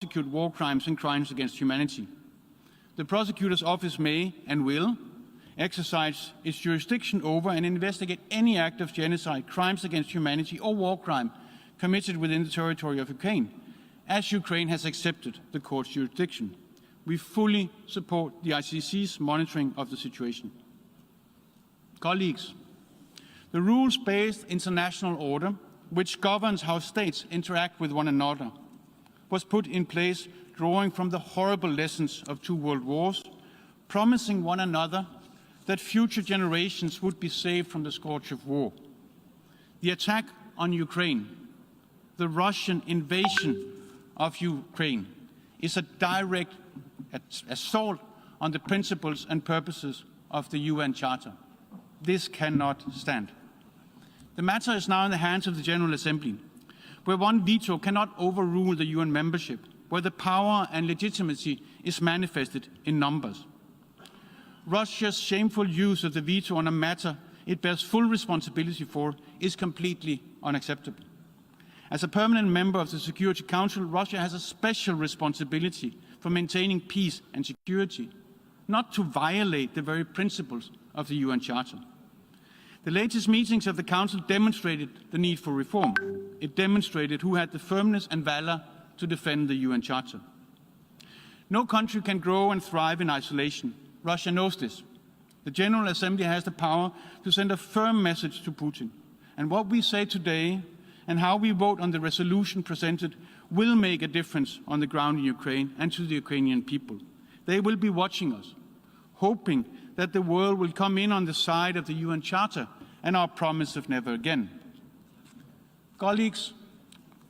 prosecute war crimes and crimes against humanity. The prosecutor's office may and will exercise its jurisdiction over and investigate any act of genocide, crimes against humanity, or war crime committed within the territory of Ukraine, as Ukraine has accepted the court's jurisdiction. We fully support the ICC's monitoring of the situation. Colleagues, the rules-based international order, which governs how states interact with one another, was put in place drawing from the horrible lessons of 2 world wars, promising one another that future generations would be saved from the scourge of war. The attack on Ukraine, the Russian invasion of Ukraine, is a direct assault on the principles and purposes of the UN Charter. This cannot stand. The matter is now in the hands of the General Assembly, where one veto cannot overrule the UN membership, where the power and legitimacy is manifested in numbers. Russia's shameful use of the veto on a matter it bears full responsibility for is completely unacceptable. As a permanent member of the Security Council, Russia has a special responsibility for maintaining peace and security, not to violate the very principles of the UN Charter. The latest meetings of the Council demonstrated the need for reform. It demonstrated who had the firmness and valor to defend the UN Charter. No country can grow and thrive in isolation. Russia knows this. The General Assembly has the power to send a firm message to Putin. And what we say today and how we vote on the resolution presented will make a difference on the ground in Ukraine and to the Ukrainian people. They will be watching us, hoping that the world will come in on the side of the UN Charter and our promise of never again. Colleagues,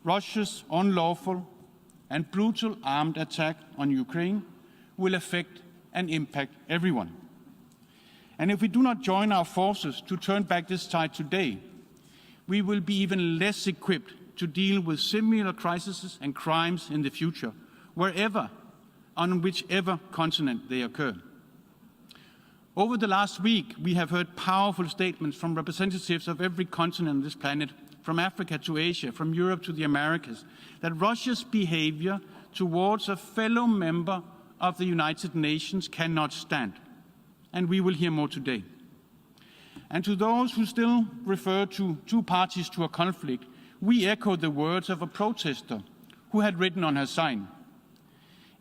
Russia's unlawful and brutal armed attack on Ukraine will affect and impact everyone. And if we do not join our forces to turn back this tide today, we will be even less equipped to deal with similar crises and crimes in the future, wherever, on whichever continent they occur. Over the last week, we have heard powerful statements from representatives of every continent on this planet, from Africa to Asia, from Europe to the Americas, that Russia's behavior towards a fellow member of the United Nations cannot stand. And we will hear more today. And to those who still refer to 2 parties to a conflict, we echo the words of a protester who had written on her sign,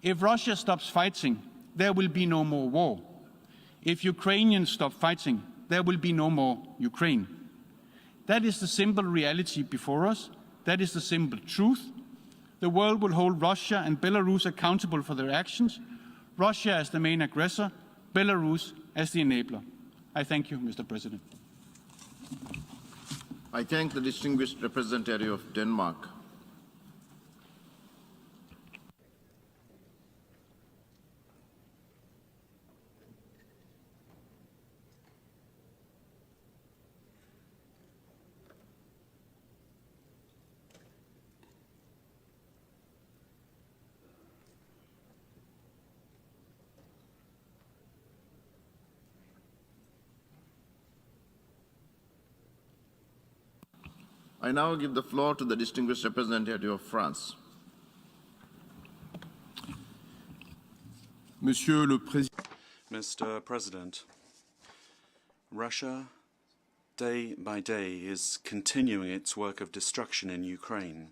"If Russia stops fighting, there will be no more war. If Ukrainians stop fighting, there will be no more Ukraine." That is the simple reality before us. That is the simple truth. The world will hold Russia and Belarus accountable for their actions. Russia as the main aggressor, Belarus as the enabler. I thank you, Mr. President. I thank the distinguished representative of Denmark. I now give the floor to the distinguished representative of France. Mr. President, Russia, day by day, is continuing its work of destruction in Ukraine.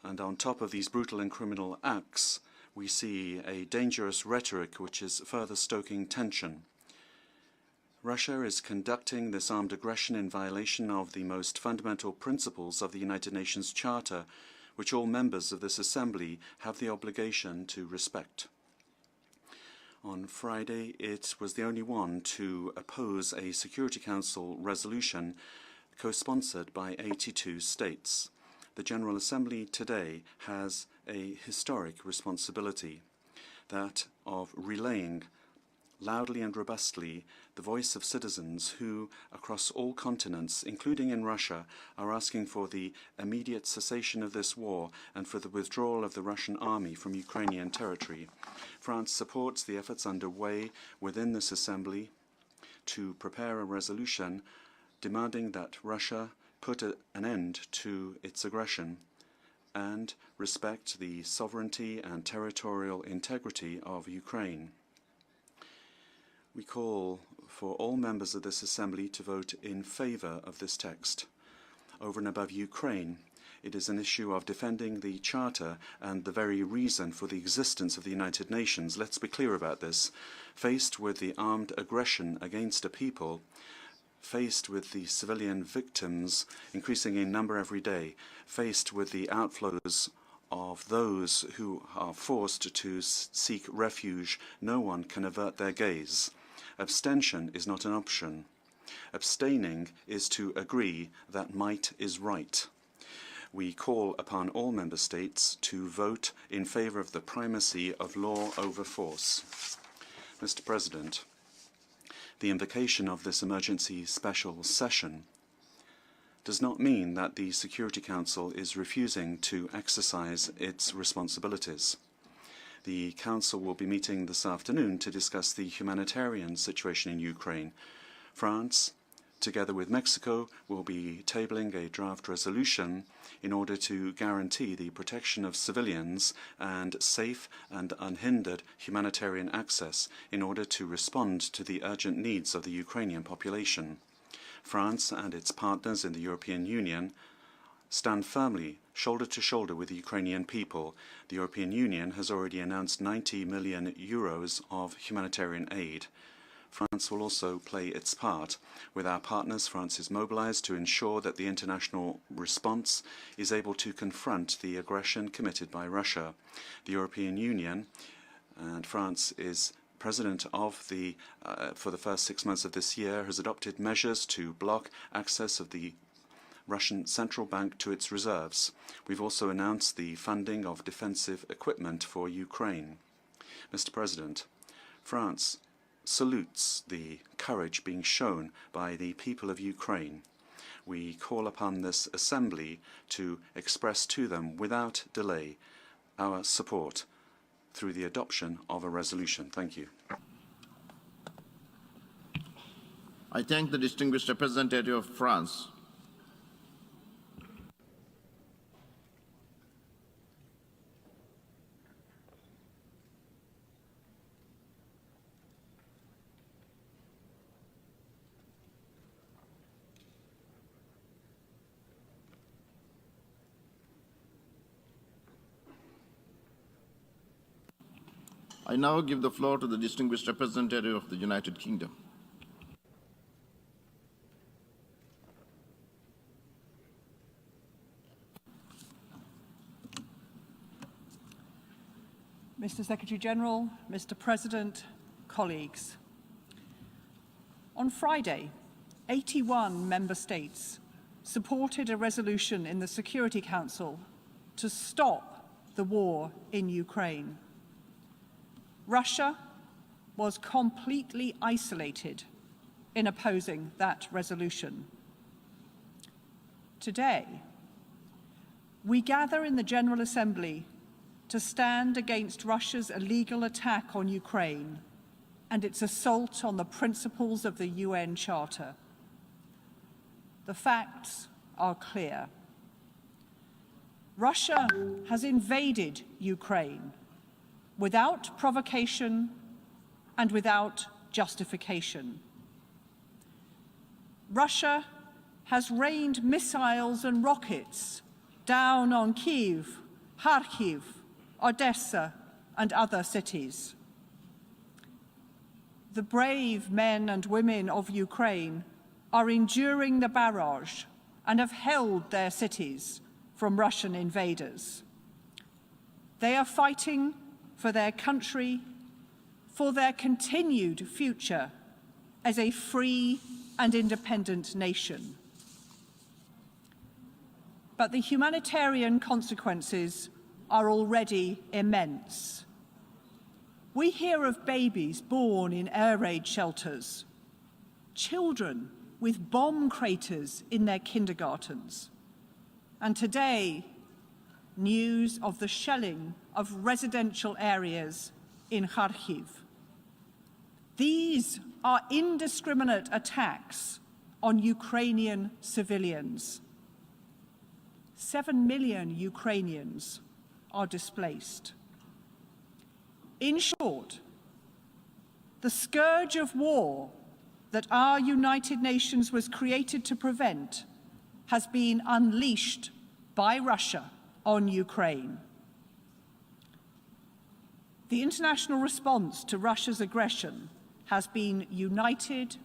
And on top of these brutal and criminal acts, we see a dangerous rhetoric which is further stoking tension. Russia is conducting this armed aggression in violation of the most fundamental principles of the United Nations Charter, which all members of this Assembly have the obligation to respect. On Friday, it was the only one to oppose a Security Council resolution co-sponsored by 82 states. The General Assembly today has a historic responsibility, that of relaying loudly and robustly the voice of citizens who, across all continents, including in Russia, are asking for the immediate cessation of this war and for the withdrawal of the Russian army from Ukrainian territory. France supports the efforts underway within this Assembly to prepare a resolution demanding that Russia put an end to its aggression and respect the sovereignty and territorial integrity of Ukraine. We call for all members of this Assembly to vote in favour of this text. Over and above Ukraine, it is an issue of defending the Charter and the very reason for the existence of the United Nations. Let's be clear about this. Faced with the armed aggression against a people, faced with the civilian victims increasing in number every day, faced with the outflows of those who are forced to seek refuge, no one can avert their gaze. Abstention is not an option. Abstaining is to agree that might is right. We call upon all member states to vote in favour of the primacy of law over force. Mr. President, the invocation of this emergency special session does not mean that the Security Council is refusing to exercise its responsibilities. The Council will be meeting this afternoon to discuss the humanitarian situation in Ukraine. France, together with Mexico, will be tabling a draft resolution in order to guarantee the protection of civilians and safe and unhindered humanitarian access in order to respond to the urgent needs of the Ukrainian population. France and its partners in the European Union stand firmly, shoulder to shoulder with the Ukrainian people. The European Union has already announced 90 million euros of humanitarian aid. France will also play its part. With our partners, France is mobilized to ensure that the international response is able to confront the aggression committed by Russia. The European Union, and France is President of for the first 6 months of this year, has adopted measures to block access of the Russian Central Bank to its reserves. We've also announced the funding of defensive equipment for Ukraine. Mr. President, France salutes the courage being shown by the people of Ukraine. We call upon this Assembly to express to them without delay our support through the adoption of a resolution. Thank you. I thank the distinguished representative of France. I now give the floor to the distinguished representative of the United Kingdom. Mr. Secretary-General, Mr. President, colleagues. On Friday, 81 member states supported a resolution in the Security Council to stop the war in Ukraine. Russia was completely isolated in opposing that resolution. Today, we gather in the General Assembly to stand against Russia's illegal attack on Ukraine and its assault on the principles of the UN Charter. The facts are clear. Russia has invaded Ukraine without provocation and without justification. Russia has rained missiles and rockets down on Kyiv, Kharkiv, Odessa, and other cities. The brave men and women of Ukraine are enduring the barrage and have held their cities from Russian invaders. They are fighting for their country, for their continued future as a free and independent nation. But the humanitarian consequences are already immense. We hear of babies born in air raid shelters, children with bomb craters in their kindergartens, and today, news of the shelling of residential areas in Kharkiv. These are indiscriminate attacks on Ukrainian civilians. 7 million Ukrainians are displaced. In short, the scourge of war that our United Nations was created to prevent has been unleashed by Russia on Ukraine. The international response to Russia's aggression has been united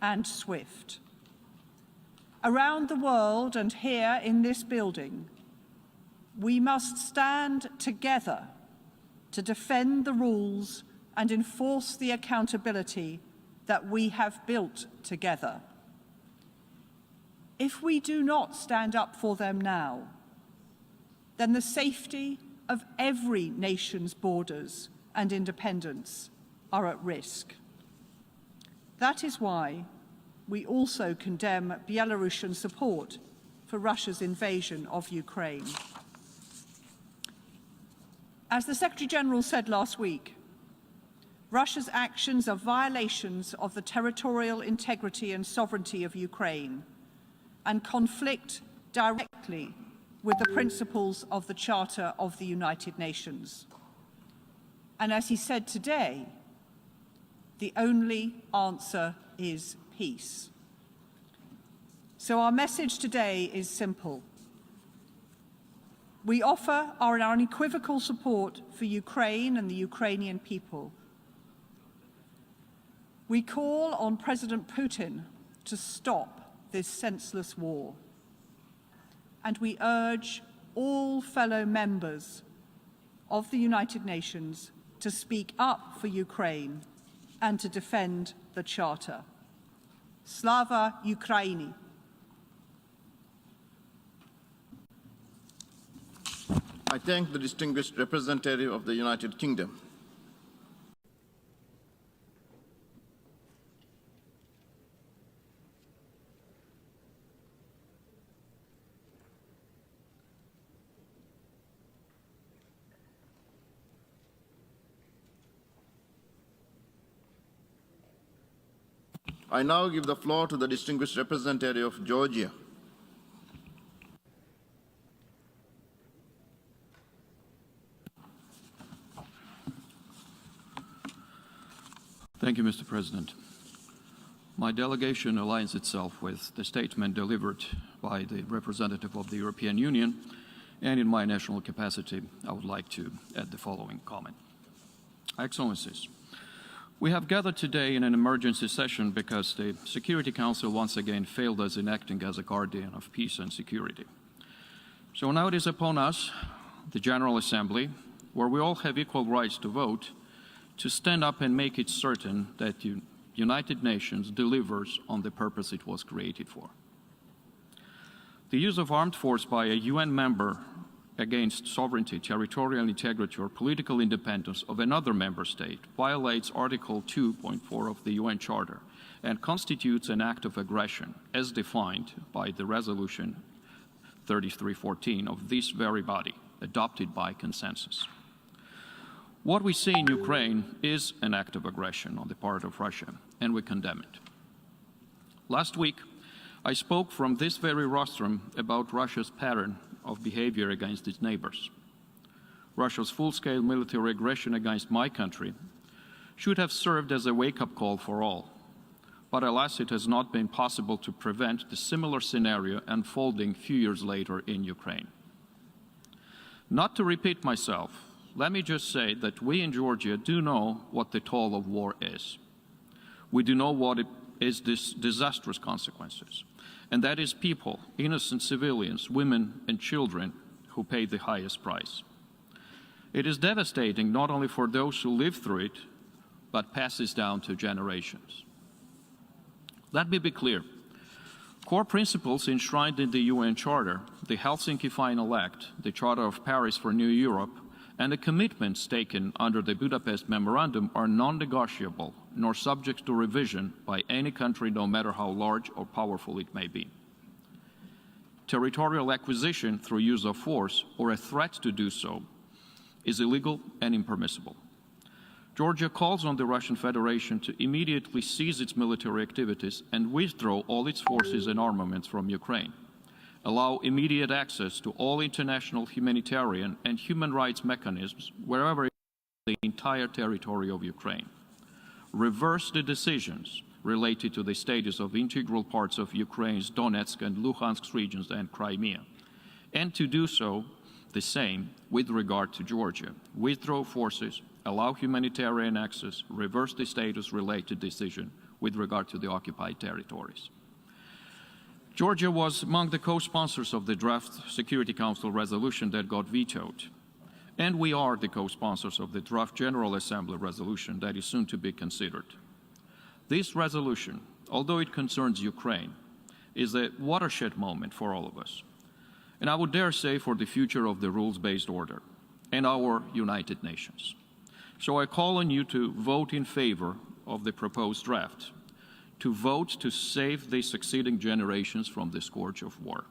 and swift. Around the world and here in this building, we must stand together to defend the rules and enforce the accountability that we have built together. If we do not stand up for them now, then the safety of every nation's borders and independence are at risk. That is why we also condemn Belarusian support for Russia's invasion of Ukraine. As the Secretary-General said last week, Russia's actions are violations of the territorial integrity and sovereignty of Ukraine and conflict directly with the principles of the Charter of the United Nations. And as he said today, the only answer is peace. So our message today is simple. We offer our unequivocal support for Ukraine and the Ukrainian people. We call on President Putin to stop this senseless war. And we urge all fellow members of the United Nations to speak up for Ukraine and to defend the Charter. Slava Ukraini! I thank the distinguished representative of the United Kingdom. I now give the floor to the distinguished representative of Georgia. Thank you, Mr. President. My delegation aligns itself with the statement delivered by the representative of the European Union, and in my national capacity, I would like to add the following comment. Excellencies, we have gathered today in an emergency session because the Security Council once again failed us in acting as a guardian of peace and security. So now it is upon us, the General Assembly, where we all have equal rights to vote, to stand up and make it certain that the United Nations delivers on the purpose it was created for. The use of armed force by a UN member against sovereignty, territorial integrity, or political independence of another member state violates Article 2.4 of the UN Charter and constitutes an act of aggression as defined by the Resolution 3314 of this very body, adopted by consensus. What we see in Ukraine is an act of aggression on the part of Russia, and we condemn it. Last week, I spoke from this very rostrum about Russia's pattern of behavior against its neighbors. Russia's full-scale military aggression against my country should have served as a wake-up call for all. But alas, it has not been possible to prevent the similar scenario unfolding a few years later in Ukraine. Not to repeat myself, let me just say that we in Georgia do know what the toll of war is. We do know what it is this disastrous consequences. And that is people, innocent civilians, women and children who pay the highest price. It is devastating not only for those who live through it, but passes down to generations. Let me be clear. Core principles enshrined in the UN Charter, the Helsinki Final Act, the Charter of Paris for New Europe, and the commitments taken under the Budapest Memorandum are non-negotiable nor subject to revision by any country, no matter how large or powerful it may be. Territorial acquisition through use of force or a threat to do so is illegal and impermissible. Georgia calls on the Russian Federation to immediately cease its military activities and withdraw all its forces and armaments from Ukraine. allow immediate access to all international humanitarian and human rights mechanisms wherever in the entire territory of Ukraine, reverse the decisions related to the status of integral parts of Ukraine's Donetsk and Luhansk regions and Crimea, and to do so the same with regard to Georgia. Withdraw forces, allow humanitarian access, reverse the status-related decision with regard to the occupied territories. Georgia was among the co-sponsors of the draft Security Council resolution that got vetoed, and we are the co-sponsors of the draft General Assembly resolution that is soon to be considered. This resolution, although it concerns Ukraine, is a watershed moment for all of us, and I would dare say for the future of the rules-based order and our United Nations. So I call on you to vote in favor of the proposed draft, to vote to save the succeeding generations from the scourge of war,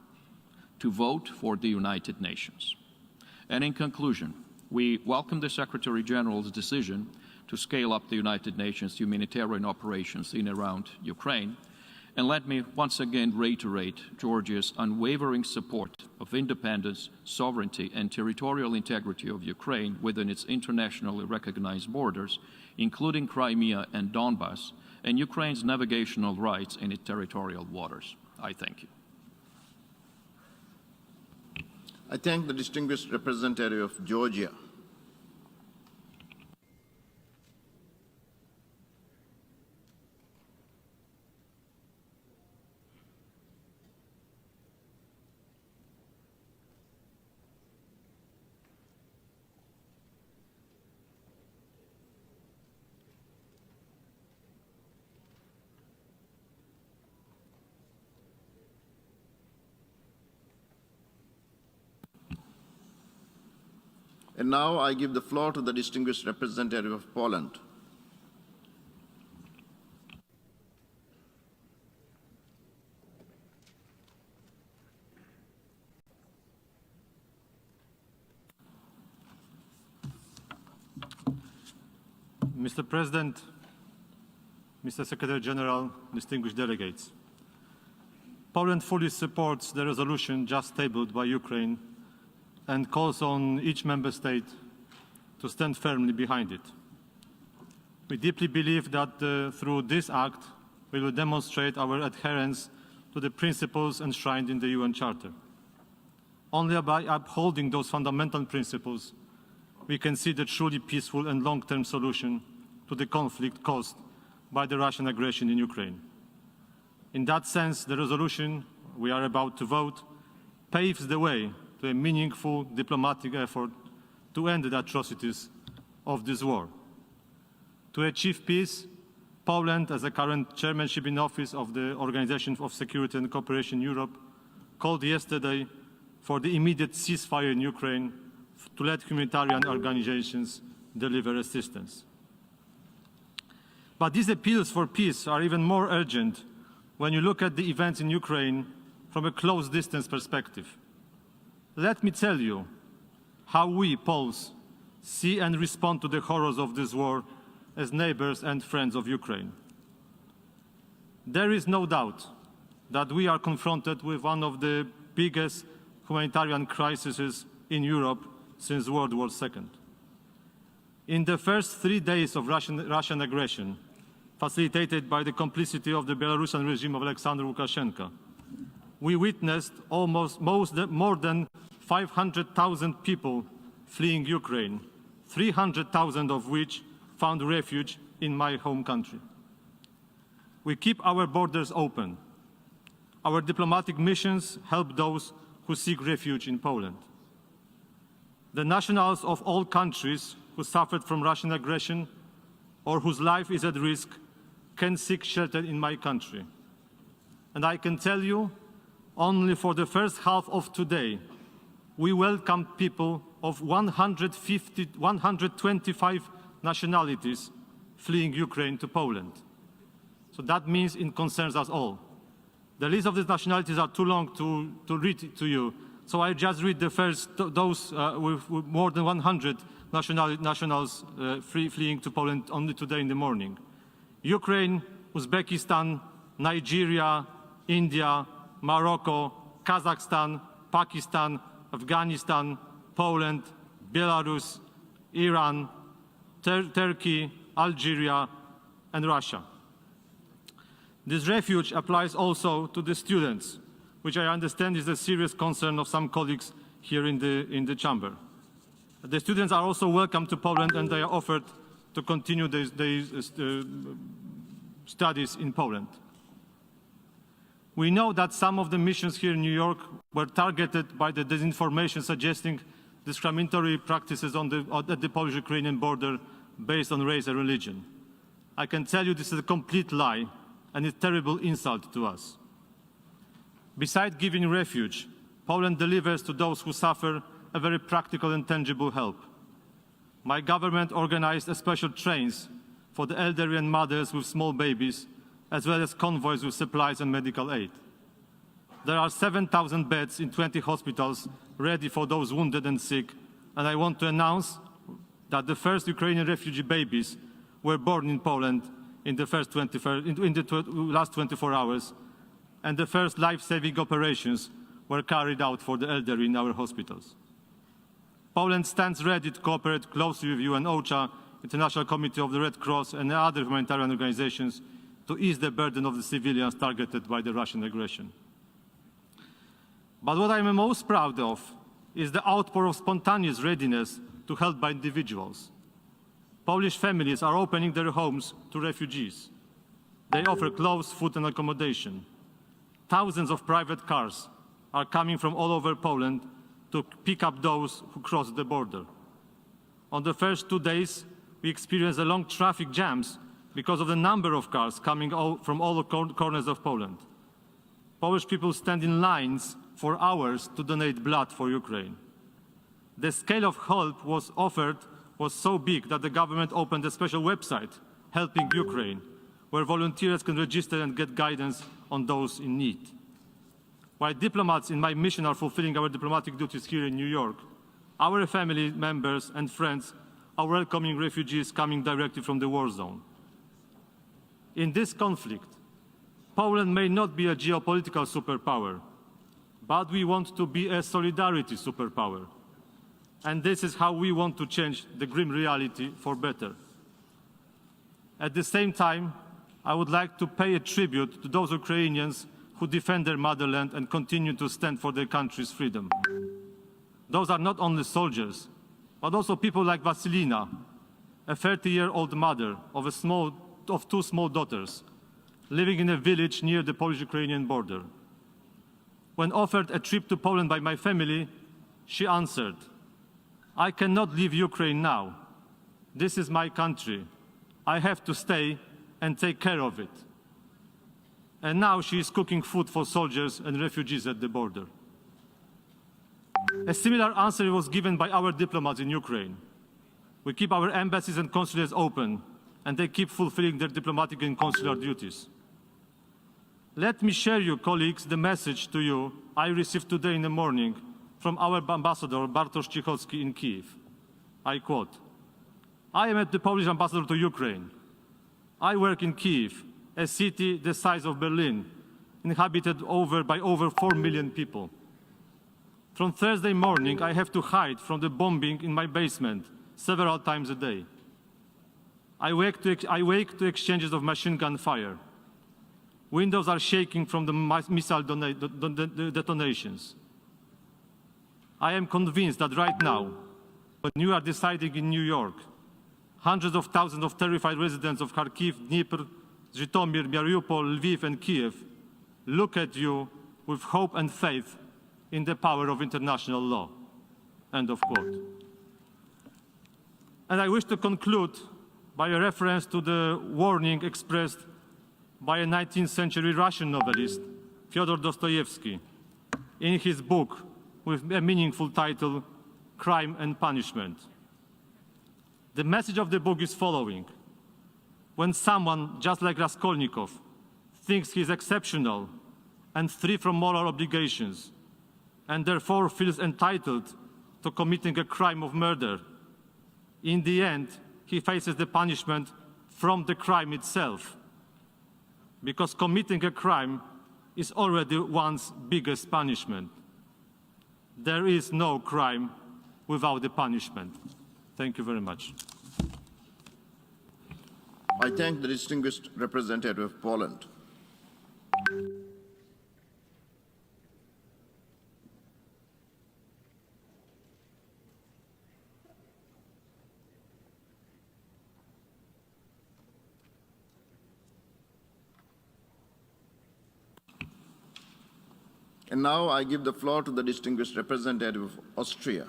to vote for the United Nations. And in conclusion, we welcome the Secretary General's decision to scale up the United Nations humanitarian operations in and around Ukraine. And let me once again reiterate Georgia's unwavering support of independence, sovereignty, and territorial integrity of Ukraine within its internationally recognized borders, including Crimea and Donbass, and Ukraine's navigational rights in its territorial waters. I thank you. I thank the distinguished representative of Georgia. And now I give the floor to the distinguished representative of Poland. Mr. President, Mr. Secretary General, distinguished delegates, Poland fully supports the resolution just tabled by Ukraine and calls on each member state to stand firmly behind it. We deeply believe that through this act, we will demonstrate our adherence to the principles enshrined in the UN Charter. Only by upholding those fundamental principles, we can see the truly peaceful and long-term solution to the conflict caused by the Russian aggression in Ukraine. In that sense, the resolution we are about to vote paves the way to a meaningful diplomatic effort to end the atrocities of this war. To achieve peace, Poland, as a current chairmanship in office of the Organization of Security and Cooperation in Europe, called yesterday for the immediate ceasefire in Ukraine to let humanitarian organizations deliver assistance. But these appeals for peace are even more urgent when you look at the events in Ukraine from a close distance perspective. Let me tell you how we, Poles, see and respond to the horrors of this war as neighbors and friends of Ukraine. There is no doubt that we are confronted with one of the biggest humanitarian crises in Europe since World War II. In the first 3 days of Russian aggression, facilitated by the complicity of the Belarusian regime of Alexander Lukashenko, we witnessed more than 500,000 people fleeing Ukraine, 300,000 of which found refuge in my home country. We keep our borders open. Our diplomatic missions help those who seek refuge in Poland. The nationals of all countries who suffered from Russian aggression or whose life is at risk can seek shelter in my country. And I can tell you, only for the first half of today, we welcome people of 125 nationalities fleeing Ukraine to Poland. So that means it concerns us all. The list of these nationalities are too long to read to you. So I just read the first, those with more than 100 nationals fleeing to Poland only today in the morning. Ukraine, Uzbekistan, Nigeria, India, Morocco, Kazakhstan, Pakistan, Afghanistan, Poland, Belarus, Iran, Turkey, Algeria, and Russia. This refuge applies also to the students, which I understand is a serious concern of some colleagues here in the chamber. The students are also welcome to Poland, and they are offered to continue their studies in Poland. We know that some of the missions here in New York were targeted by the disinformation suggesting discriminatory practices at the Polish-Ukrainian border based on race and religion. I can tell you this is a complete lie and a terrible insult to us. Besides giving refuge, Poland delivers to those who suffer a very practical and tangible help. My government organized special trains for the elderly and mothers with small babies, as well as convoys with supplies and medical aid. There are 7,000 beds in 20 hospitals ready for those wounded and sick, and I want to announce that the first Ukrainian refugee babies were born in Poland in the last 24 hours, and the first life-saving operations were carried out for the elderly in our hospitals. Poland stands ready to cooperate closely with you and OCHA, International Committee of the Red Cross, and other humanitarian organizations to ease the burden of the civilians targeted by the Russian aggression. But what I am most proud of is the outpour of spontaneous readiness to help by individuals. Polish families are opening their homes to refugees. They offer clothes, food, and accommodation. Thousands of private cars are coming from all over Poland to pick up those who cross the border. On the first 2 days, we experienced a long traffic jams because of the number of cars coming from all corners of Poland. Polish people stand in lines for hours to donate blood for Ukraine. The scale of help was offered was so big that the government opened a special website, Helping Ukraine, where volunteers can register and get guidance on those in need. While diplomats in my mission are fulfilling our diplomatic duties here in New York, our family members and friends are welcoming refugees coming directly from the war zone. In this conflict, Poland may not be a geopolitical superpower, but we want to be a solidarity superpower. And this is how we want to change the grim reality for better. At the same time, I would like to pay a tribute to those Ukrainians who defend their motherland and continue to stand for their country's freedom. Those are not only soldiers, but also people like Vasilina, a 30-year-old mother of two small daughters, living in a village near the Polish-Ukrainian border. When offered a trip to Poland by my family, she answered, "I cannot leave Ukraine now. This is my country. I have to stay and take care of it." And now she is cooking food for soldiers and refugees at the border. A similar answer was given by our diplomats in Ukraine. We keep our embassies and consulates open, and they keep fulfilling their diplomatic and consular duties. Let me share you, colleagues, the message to you I received today in the morning from our ambassador, Bartosz Cichocki, in Kyiv. I quote, "I am the Polish ambassador to Ukraine. I work in Kyiv, a city the size of Berlin, inhabited by over 4 million people. From Thursday morning, I have to hide from the bombing in my basement several times a day. I wake to exchanges of machine gun fire. Windows are shaking from the missile detonations. I am convinced that right now, when you are deciding in New York, hundreds of thousands of terrified residents of Kharkiv, Dnipro, Zhytomyr, Mariupol, Lviv, and Kiev look at you with hope and faith in the power of international law." End of quote. And I wish to conclude by a reference to the warning expressed by a 19th century Russian novelist, Fyodor Dostoevsky, in his book with a meaningful title, Crime and Punishment. The message of the book is following. When someone, just like Raskolnikov, thinks he is exceptional and free from moral obligations, and therefore feels entitled to committing a crime of murder, in the end, he faces the punishment from the crime itself. Because committing a crime is already one's biggest punishment. There is no crime without the punishment. Thank you very much. I thank the distinguished representative of Poland. And now I give the floor to the distinguished representative of Austria.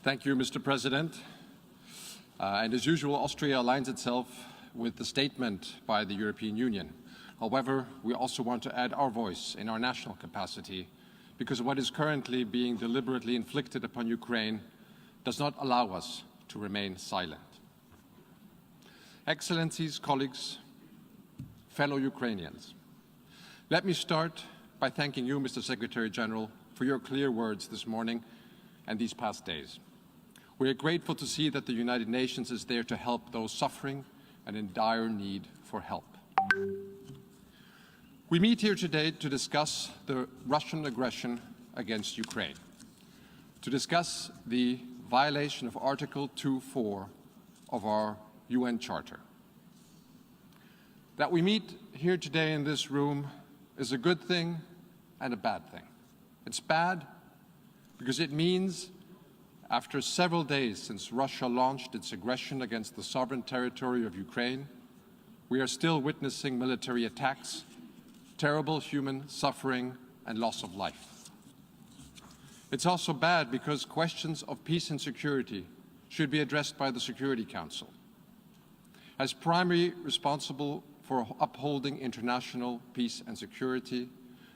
Thank you, Mr. President. And as usual, Austria aligns itself with the statement by the European Union. However, we also want to add our voice in our national capacity, because what is currently being deliberately inflicted upon Ukraine does not allow us to remain silent. Excellencies, colleagues, fellow Ukrainians, let me start by thanking you, Mr. Secretary General, for your clear words this morning and these past days. We are grateful to see that the United Nations is there to help those suffering and in dire need for help. We meet here today to discuss the Russian aggression against Ukraine, to discuss the violation of Article 2.4 of our UN Charter. That we meet here today in this room is a good thing and a bad thing. It's bad because it means after several days since Russia launched its aggression against the sovereign territory of Ukraine, we are still witnessing military attacks, terrible human suffering, and loss of life. It's also bad because questions of peace and security should be addressed by the Security Council. As primary responsible for upholding international peace and security,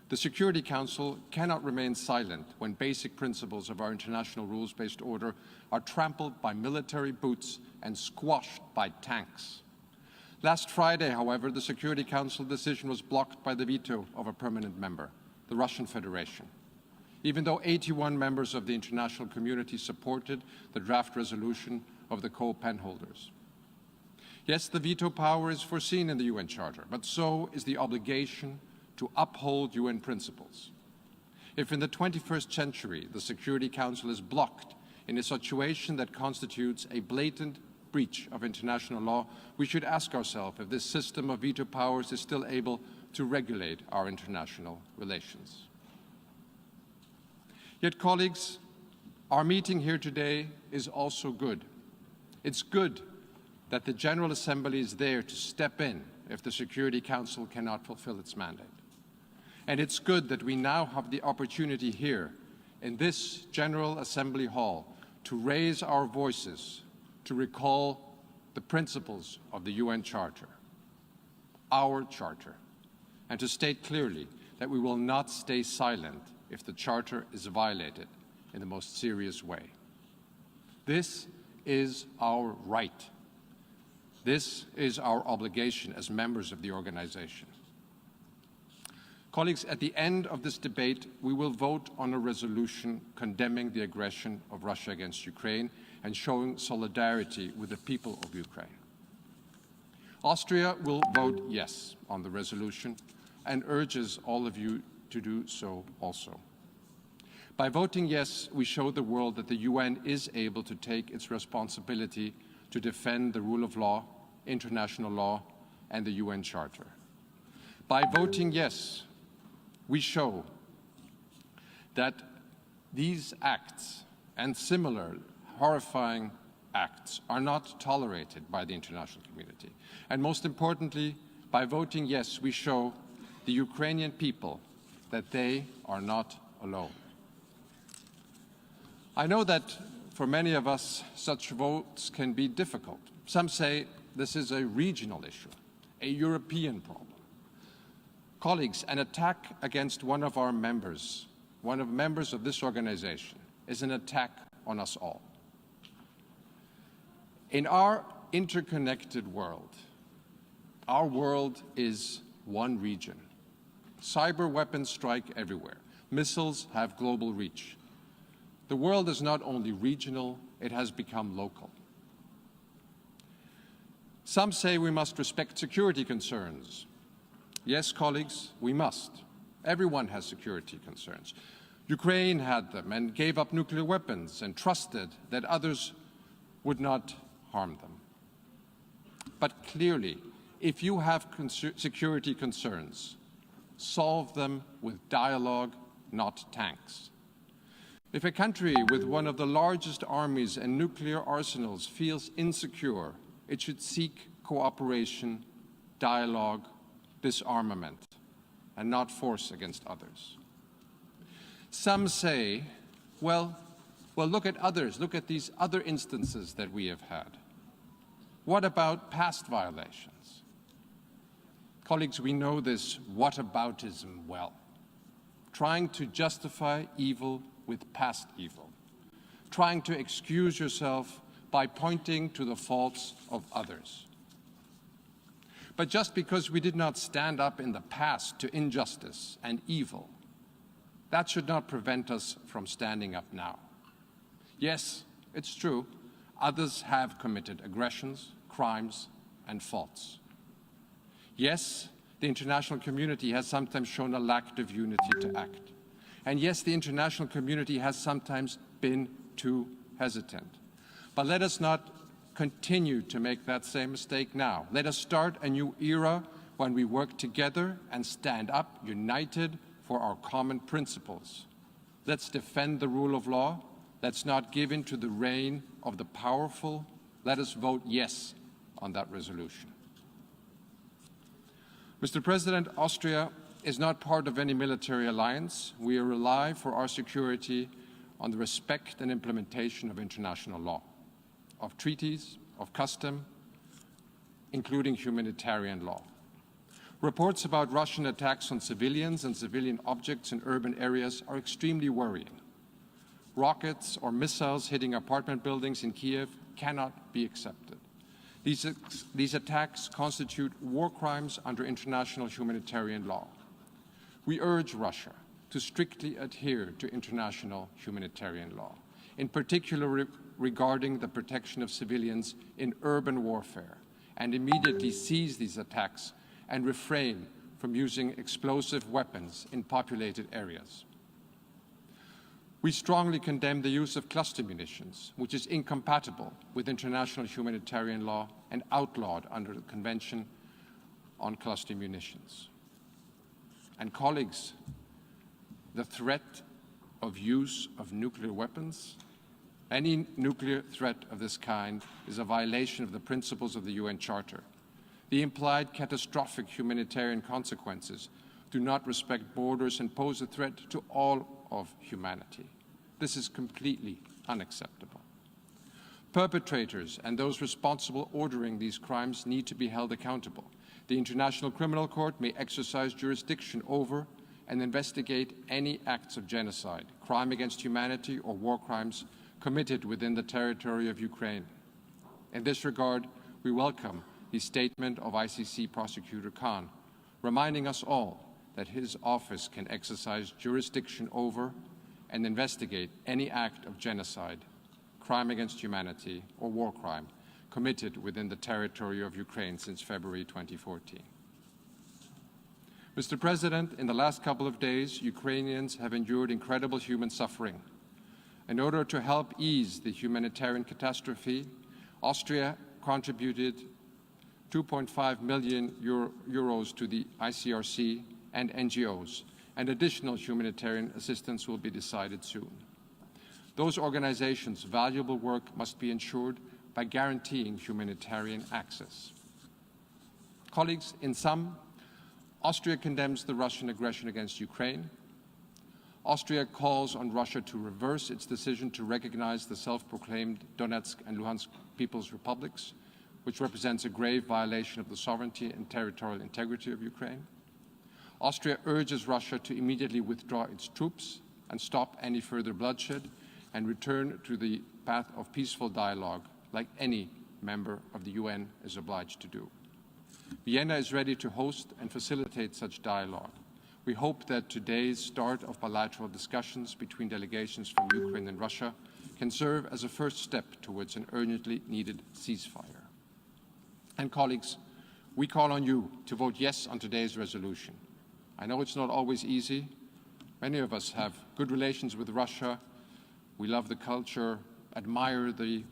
the Security Council cannot remain silent when basic principles of our international rules-based order are trampled by military boots and squashed by tanks. Last Friday, however, the Security Council decision was blocked by the veto of a permanent member, the Russian Federation, even though 81 members of the international community supported the draft resolution of the co-pen holders. Yes, the veto power is foreseen in the UN Charter, but so is the obligation to uphold UN principles. If in the 21st century the Security Council is blocked in a situation that constitutes a blatant breach of international law, we should ask ourselves if this system of veto powers is still able to regulate our international relations. Yet, colleagues, our meeting here today is also good. It's good that the General Assembly is there to step in if the Security Council cannot fulfill its mandate. And it's good that we now have the opportunity here in this General Assembly Hall to raise our voices, to recall the principles of the UN Charter, our Charter, and to state clearly that we will not stay silent if the Charter is violated in the most serious way. This is our right. This is our obligation as members of the organization. Colleagues, at the end of this debate, we will vote on a resolution condemning the aggression of Russia against Ukraine and showing solidarity with the people of Ukraine. Austria will vote yes on the resolution and urges all of you to do so also. By voting yes, we show the world that the UN is able to take its responsibility to defend the rule of law, international law, and the UN Charter. By voting yes, we show that these acts and similar horrifying acts are not tolerated by the international community. And most importantly, by voting yes, we show the Ukrainian people that they are not alone. I know that for many of us, such votes can be difficult. Some say this is a regional issue, a European problem. Colleagues, an attack against one of our members, one of members of this organization, is an attack on us all. In our interconnected world, our world is one region. Cyber weapons strike everywhere. Missiles have global reach. The world is not only regional, it has become local. Some say we must respect security concerns. Yes, colleagues, we must. Everyone has security concerns. Ukraine had them and gave up nuclear weapons and trusted that others would not harm them. But clearly, if you have security concerns, solve them with dialogue, not tanks. If a country with one of the largest armies and nuclear arsenals feels insecure, it should seek cooperation, dialogue, disarmament, and not force against others. Some say, well, look at others, look at these other instances that we have had. What about past violations? Colleagues, we know this whataboutism well. Trying to justify evil with past evil. Trying to excuse yourself by pointing to the faults of others. But just because we did not stand up in the past to injustice and evil, that should not prevent us from standing up now. Yes, it's true, others have committed aggressions, crimes, and faults. Yes, the international community has sometimes shown a lack of unity to act. And yes, the international community has sometimes been too hesitant. But let us not continue to make that same mistake now. Let us start a new era when we work together and stand up united for our common principles. Let's defend the rule of law. Let's not give in to the reign of the powerful. Let us vote yes on that resolution. Mr. President, Austria is not part of any military alliance. We rely for our security on the respect and implementation of international law, of treaties, of custom, including humanitarian law. Reports about Russian attacks on civilians and civilian objects in urban areas are extremely worrying. Rockets or missiles hitting apartment buildings in Kiev cannot be accepted. These attacks constitute war crimes under international humanitarian law. We urge Russia to strictly adhere to international humanitarian law, in particular regarding the protection of civilians in urban warfare, and immediately cease these attacks and refrain from using explosive weapons in populated areas. We strongly condemn the use of cluster munitions, which is incompatible with international humanitarian law and outlawed under the Convention on Cluster Munitions. And colleagues, the threat of use of nuclear weapons, any nuclear threat of this kind, is a violation of the principles of the UN Charter. The implied catastrophic humanitarian consequences do not respect borders and pose a threat to all of humanity. This is completely unacceptable. Perpetrators and those responsible ordering these crimes need to be held accountable. The International Criminal Court may exercise jurisdiction over and investigate any acts of genocide, crime against humanity, or war crimes committed within the territory of Ukraine. In this regard, we welcome the statement of ICC Prosecutor Khan, reminding us all that his office can exercise jurisdiction over and investigate any act of genocide, crime against humanity, or war crime committed within the territory of Ukraine since February 2014. Mr. President, in the last couple of days, Ukrainians have endured incredible human suffering. In order to help ease the humanitarian catastrophe, Austria contributed 2.5 million euros to the ICRC and NGOs, and additional humanitarian assistance will be decided soon. Those organizations' valuable work must be ensured by guaranteeing humanitarian access. Colleagues, in sum, Austria condemns the Russian aggression against Ukraine. Austria calls on Russia to reverse its decision to recognize the self-proclaimed Donetsk and Luhansk People's Republics, which represents a grave violation of the sovereignty and territorial integrity of Ukraine. Austria urges Russia to immediately withdraw its troops and stop any further bloodshed and return to the path of peaceful dialogue, like any member of the UN is obliged to do. Vienna is ready to host and facilitate such dialogue. We hope that today's start of bilateral discussions between delegations from Ukraine and Russia can serve as a first step towards an urgently needed ceasefire. And colleagues, we call on you to vote yes on today's resolution. I know it's not always easy. Many of us have good relations with Russia. We love the culture, admire the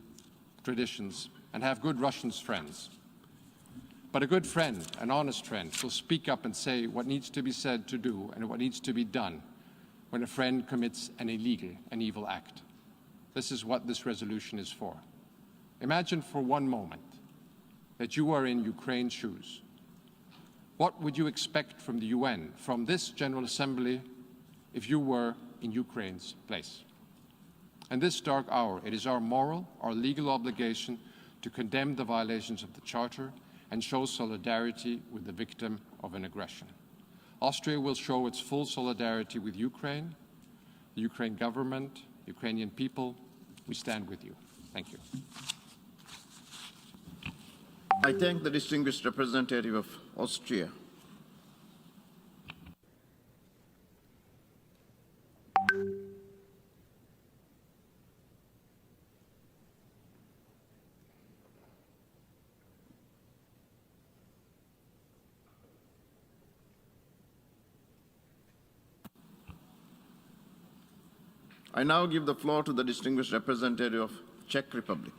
traditions, and have good Russian friends. But a good friend, an honest friend, will speak up and say what needs to be said to do and what needs to be done when a friend commits an illegal and evil act. This is what this resolution is for. Imagine for one moment that you are in Ukraine's shoes. What would you expect from the UN, from this General Assembly, if you were in Ukraine's place? In this dark hour, it is our moral, our legal obligation to condemn the violations of the Charter and show solidarity with the victim of an aggression. Austria will show its full solidarity with Ukraine, the Ukraine government, Ukrainian people. We stand with you. Thank you. I thank the distinguished representative of Austria. I now give the floor to the distinguished representative of Czech Republic.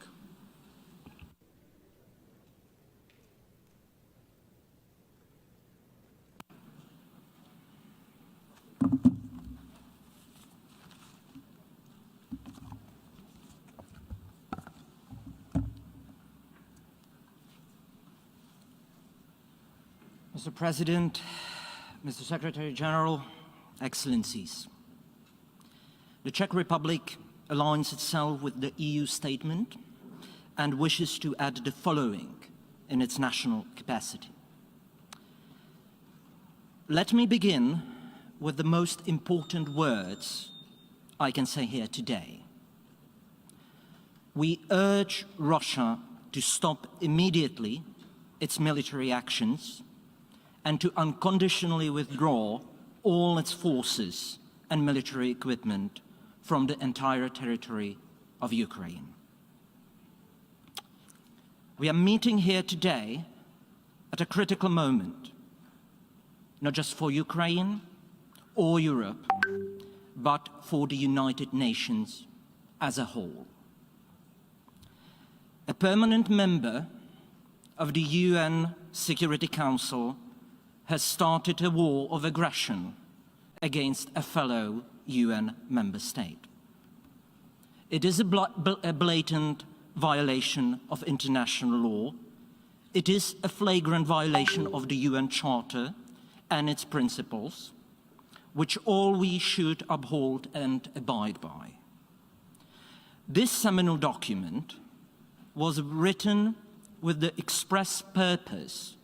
Mr. President, Mr. Secretary General, Excellencies. The Czech Republic aligns itself with the EU statement and wishes to add the following in its national capacity. Let me begin with the most important words I can say here today. We urge Russia to stop immediately its military actions and to unconditionally withdraw all its forces and military equipment from the entire territory of Ukraine. We are meeting here today at a critical moment, not just for Ukraine or Europe, but for the United Nations as a whole. A permanent member of the UN Security Council has started a war of aggression against a fellow UN member state. It is a blatant violation of international law. It is a flagrant violation of the UN Charter and its principles, which all we should uphold and abide by. This seminal document was written with the express purpose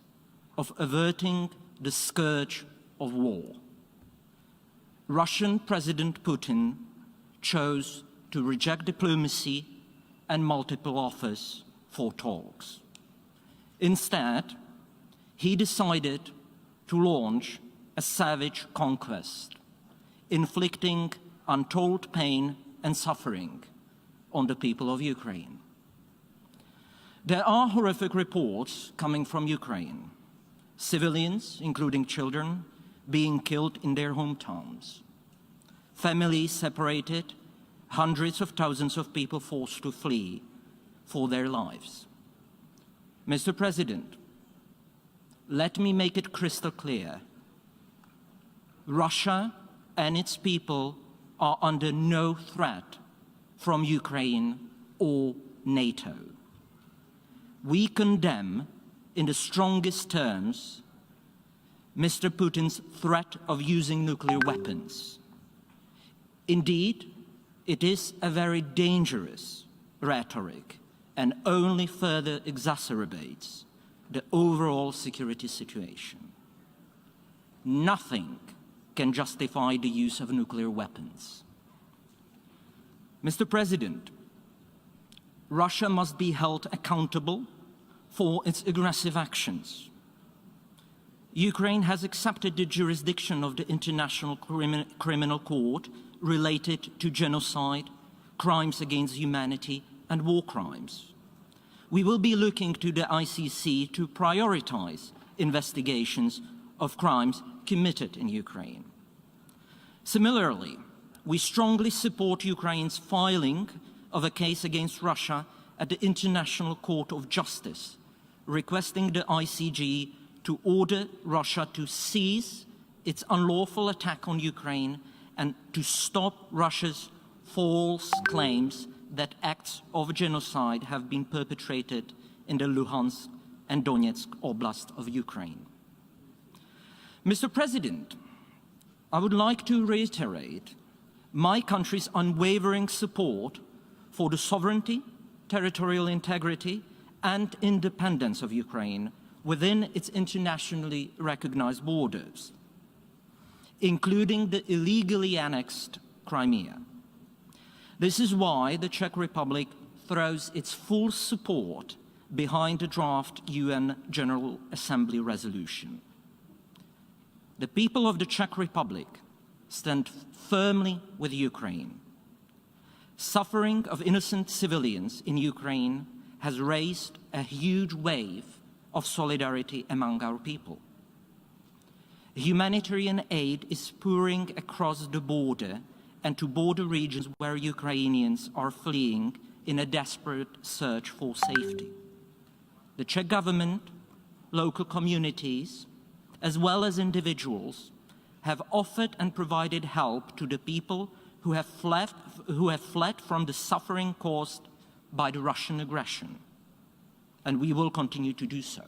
of averting the scourge of war. Russian President Putin chose to reject diplomacy and multiple offers for talks. Instead, he decided to launch a savage conquest, inflicting untold pain and suffering on the people of Ukraine. There are horrific reports coming from Ukraine. Civilians, including children, being killed in their hometowns. Families separated, hundreds of thousands of people forced to flee for their lives. Mr. President, let me make it crystal clear. Russia and its people are under no threat from Ukraine or NATO. We condemn in the strongest terms Mr. Putin's threat of using nuclear weapons. Indeed, it is a very dangerous rhetoric and only further exacerbates the overall security situation. Nothing can justify the use of nuclear weapons. Mr. President, Russia must be held accountable for its aggressive actions. Ukraine has accepted the jurisdiction of the International Criminal Court related to genocide, crimes against humanity, and war crimes. We will be looking to the ICC to prioritize investigations of crimes committed in Ukraine. Similarly, we strongly support Ukraine's filing of a case against Russia at the International Court of Justice, requesting the ICJ to order Russia to cease its unlawful attack on Ukraine and to stop Russia's false claims that acts of genocide have been perpetrated in the Luhansk and Donetsk Oblast of Ukraine. Mr. President, I would like to reiterate my country's unwavering support for the sovereignty, territorial integrity, and independence of Ukraine within its internationally recognized borders, including the illegally annexed Crimea. This is why the Czech Republic throws its full support behind the draft UN General Assembly resolution. The people of the Czech Republic stand firmly with Ukraine. Suffering of innocent civilians in Ukraine has raised a huge wave of solidarity among our people. Humanitarian aid is pouring across the border and to border regions where Ukrainians are fleeing in a desperate search for safety. The Czech government, local communities, as well as individuals, have offered and provided help to the people who have fled from the suffering caused by the Russian aggression, and we will continue to do so.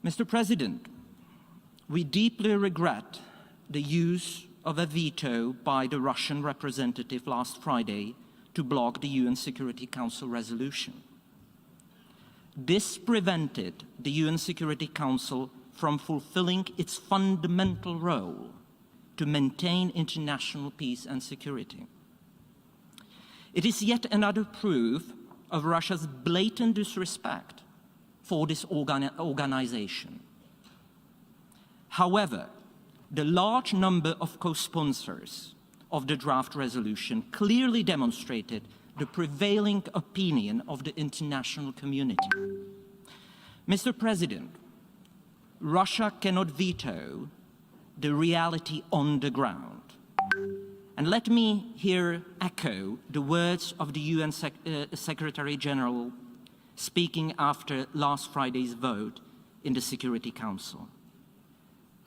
Mr. President, we deeply regret the use of a veto by the Russian representative last Friday to block the UN Security Council resolution. This prevented the UN Security Council from fulfilling its fundamental role to maintain international peace and security. It is yet another proof of Russia's blatant disrespect for this organization. However, the large number of co-sponsors of the draft resolution clearly demonstrated the prevailing opinion of the international community. Mr. President, Russia cannot veto the reality on the ground. And let me here echo the words of the UN Secretary General speaking after last Friday's vote in the Security Council.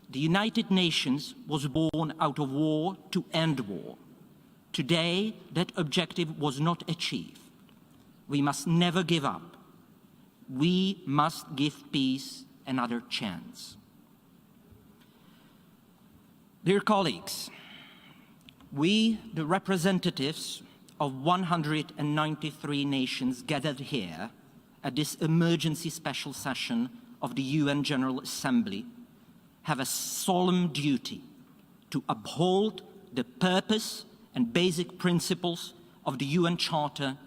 The United Nations was born out of war to end war. Today, that objective was not achieved. We must never give up. We must give peace another chance. Dear colleagues, we, the representatives of 193 nations gathered here at this emergency special session of the UN General Assembly, have a solemn duty to uphold the purpose and basic principles of the UN Charter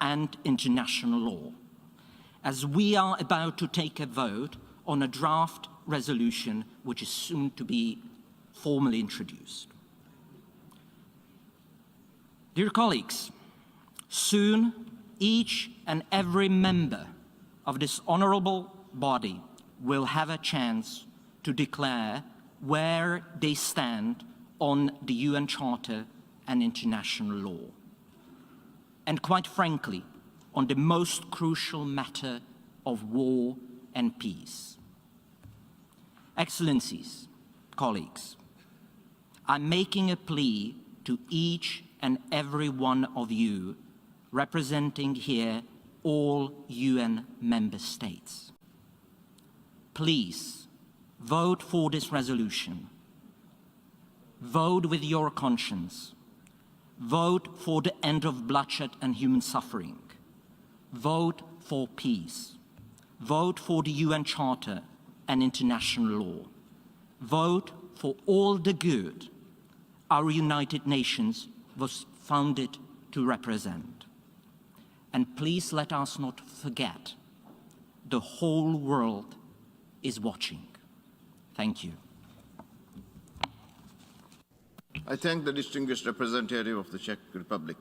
and international law, as we are about to take a vote on a draft resolution which is soon to be formally introduced. Dear colleagues, soon each and every member of this honorable body will have a chance to declare where they stand on the UN Charter and international law. And quite frankly, on the most crucial matter of war and peace. Excellencies, colleagues, I'm making a plea to each and every one of you representing here all UN member states. Please vote for this resolution. Vote with your conscience. Vote for the end of bloodshed and human suffering. Vote for peace. Vote for the UN Charter and international law. Vote for all the good our United Nations was founded to represent. And please let us not forget, the whole world is watching. Thank you. I thank the distinguished representative of the Czech Republic.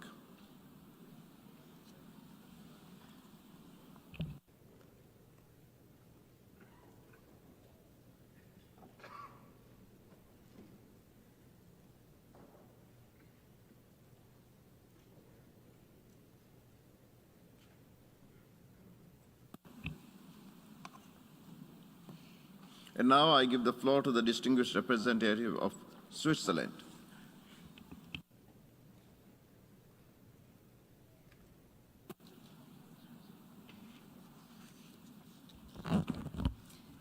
And now I give the floor to the distinguished representative of Switzerland.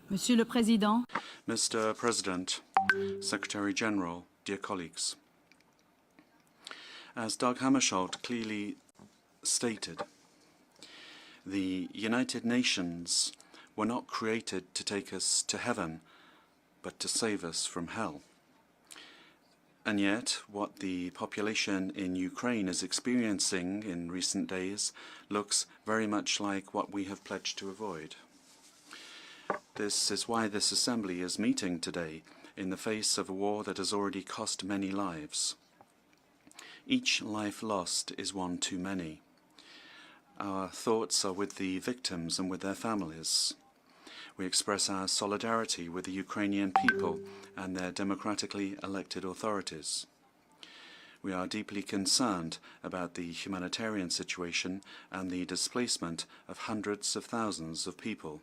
Monsieur le Président, Mr. President, Secretary General, dear colleagues. As Dag Hammarskjöld clearly stated, the United Nations were not created to take us to heaven, but to save us from hell. And yet, what the population in Ukraine is experiencing in recent days looks very much like what we have pledged to avoid. This is why this Assembly is meeting today in the face of a war that has already cost many lives. Each life lost is one too many. Our thoughts are with the victims and with their families. We express our solidarity with the Ukrainian people and their democratically elected authorities. We are deeply concerned about the humanitarian situation and the displacement of hundreds of thousands of people.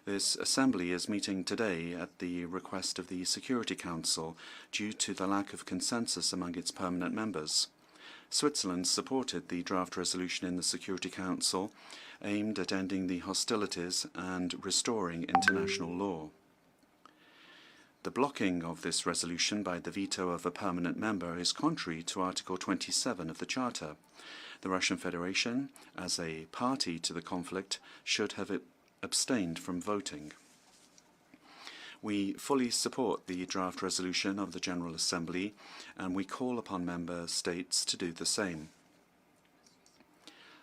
This Assembly is meeting today at the request of the Security Council due to the lack of consensus among its permanent members. Switzerland supported the draft resolution in the Security Council aimed at ending the hostilities and restoring international law. The blocking of this resolution by the veto of a permanent member is contrary to Article 27 of the Charter. The Russian Federation, as a party to the conflict, should have abstained from voting. We fully support the draft resolution of the General Assembly, and we call upon member states to do the same.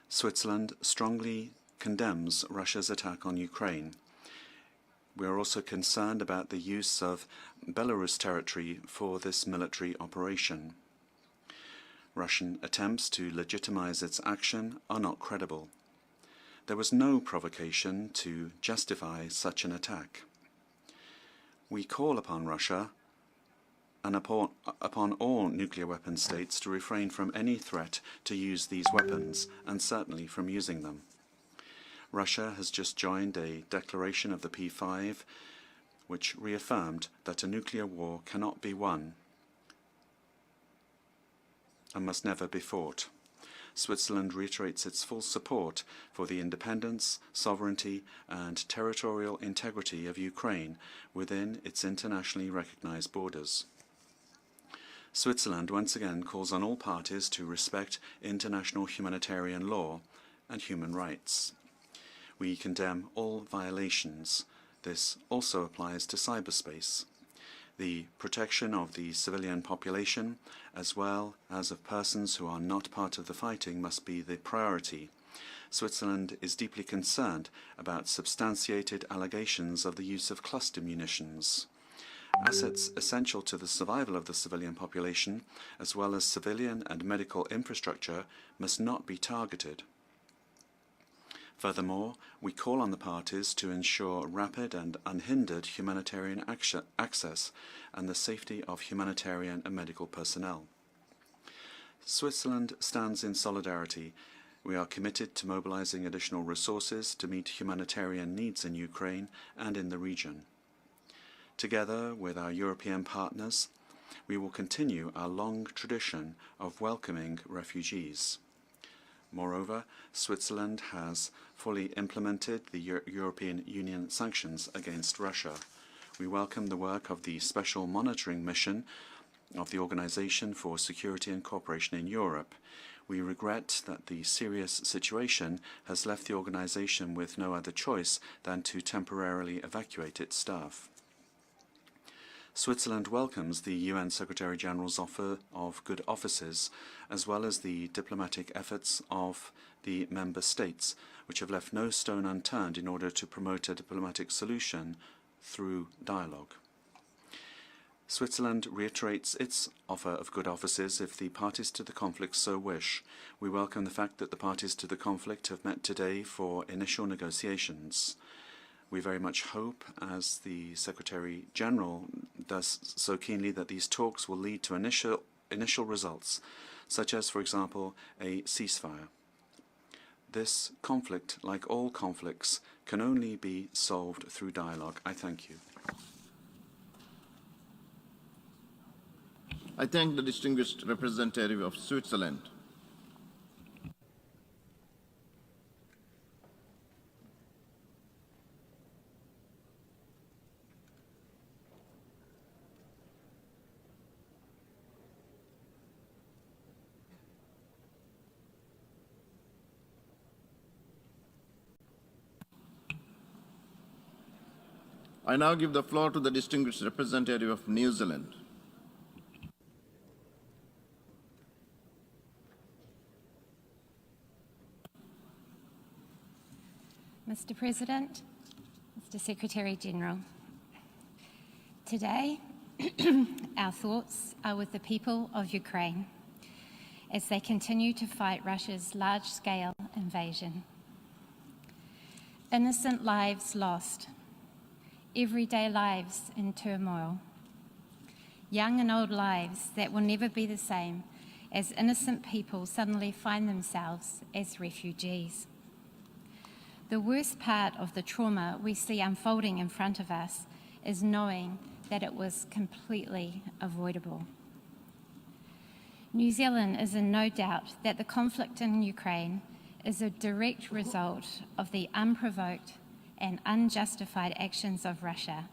Switzerland strongly condemns Russia's attack on Ukraine. We are also concerned about the use of Belarus territory for this military operation. Russian attempts to legitimize its action are not credible. There was no provocation to justify such an attack. We call upon Russia and upon all nuclear weapon states to refrain from any threat to use these weapons, and certainly from using them. Russia has just joined a declaration of the P5, which reaffirmed that a nuclear war cannot be won and must never be fought. Switzerland reiterates its full support for the independence, sovereignty, and territorial integrity of Ukraine within its internationally recognized borders. Switzerland once again calls on all parties to respect international humanitarian law and human rights. We condemn all violations. This also applies to cyberspace. The protection of the civilian population, as well as of persons who are not part of the fighting, must be the priority. Switzerland is deeply concerned about substantiated allegations of the use of cluster munitions. Assets essential to the survival of the civilian population, as well as civilian and medical infrastructure, must not be targeted. Furthermore, we call on the parties to ensure rapid and unhindered humanitarian access and the safety of humanitarian and medical personnel. Switzerland stands in solidarity. We are committed to mobilizing additional resources to meet humanitarian needs in Ukraine and in the region. Together with our European partners, we will continue our long tradition of welcoming refugees. Moreover, Switzerland has fully implemented the European Union sanctions against Russia. We welcome the work of the Special Monitoring Mission of the Organization for Security and Cooperation in Europe. We regret that the serious situation has left the organization with no other choice than to temporarily evacuate its staff. Switzerland welcomes the UN Secretary-General's offer of good offices, as well as the diplomatic efforts of the member states, which have left no stone unturned in order to promote a diplomatic solution through dialogue. Switzerland reiterates its offer of good offices if the parties to the conflict so wish. We welcome the fact that the parties to the conflict have met today for initial negotiations. We very much hope, as the Secretary-General does so keenly, that these talks will lead to initial results, such as, for example, a ceasefire. This conflict, like all conflicts, can only be solved through dialogue. I thank you. I thank the distinguished representative of Switzerland. I now give the floor to the distinguished representative of New Zealand. Mr. President, Mr. Secretary-General, today our thoughts are with the people of Ukraine as they continue to fight Russia's large-scale invasion. Innocent lives lost, everyday lives in turmoil, young and old lives that will never be the same as innocent people suddenly find themselves as refugees. The worst part of the trauma we see unfolding in front of us is knowing that it was completely avoidable. New Zealand is in no doubt that the conflict in Ukraine is a direct result of the unprovoked and unjustified actions of Russia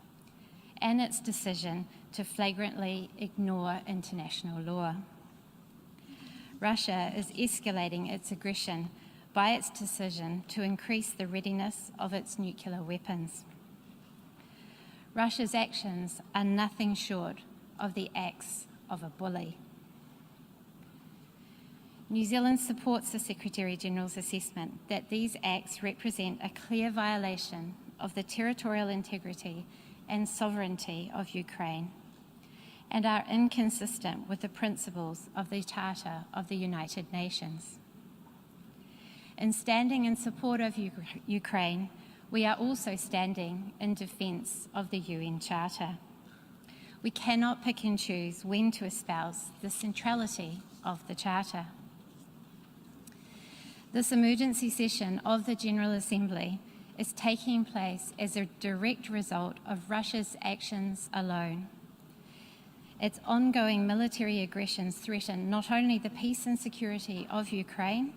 and its decision to flagrantly ignore international law. Russia is escalating its aggression by its decision to increase the readiness of its nuclear weapons. Russia's actions are nothing short of the acts of a bully. New Zealand supports the Secretary-General's assessment that these acts represent a clear violation of the territorial integrity and sovereignty of Ukraine and are inconsistent with the principles of the Charter of the United Nations. In standing in support of Ukraine, we are also standing in defence of the UN Charter. We cannot pick and choose when to espouse the centrality of the Charter. This emergency session of the General Assembly is taking place as a direct result of Russia's actions alone. Its ongoing military aggressions threaten not only the peace and security of Ukraine,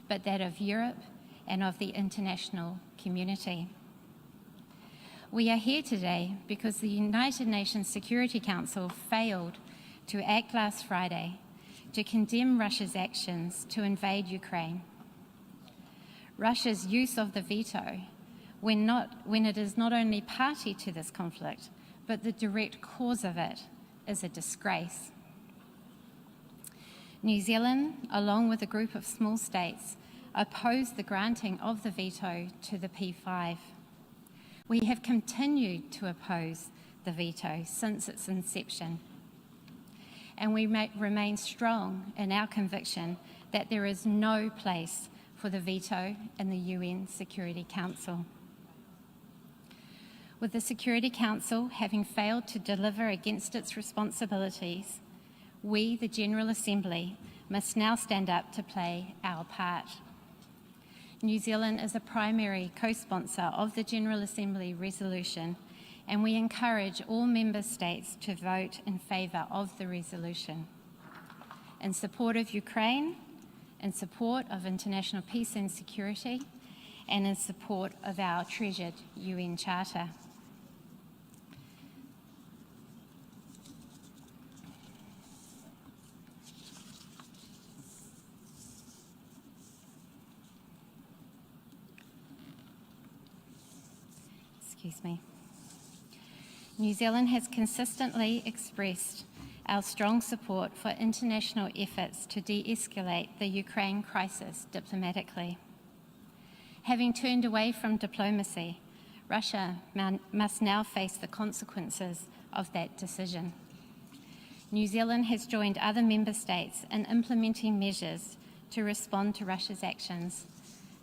but that of Europe and of the international community. We are here today because the United Nations Security Council failed to act last Friday to condemn Russia's actions to invade Ukraine. Russia's use of the veto, when it is not only party to this conflict, but the direct cause of it, is a disgrace. New Zealand, along with a group of small states, opposed the granting of the veto to the P5. We have continued to oppose the veto since its inception, and we remain strong in our conviction that there is no place for the veto in the UN Security Council. With the Security Council having failed to deliver against its responsibilities, we, the General Assembly, must now stand up to play our part. New Zealand is a primary co-sponsor of the General Assembly resolution, and we encourage all member states to vote in favour of the resolution. In support of Ukraine, in support of international peace and security, and in support of our treasured UN Charter. New Zealand has consistently expressed our strong support for international efforts to de-escalate the Ukraine crisis diplomatically. Having turned away from diplomacy, Russia must now face the consequences of that decision. New Zealand has joined other member states in implementing measures to respond to Russia's actions,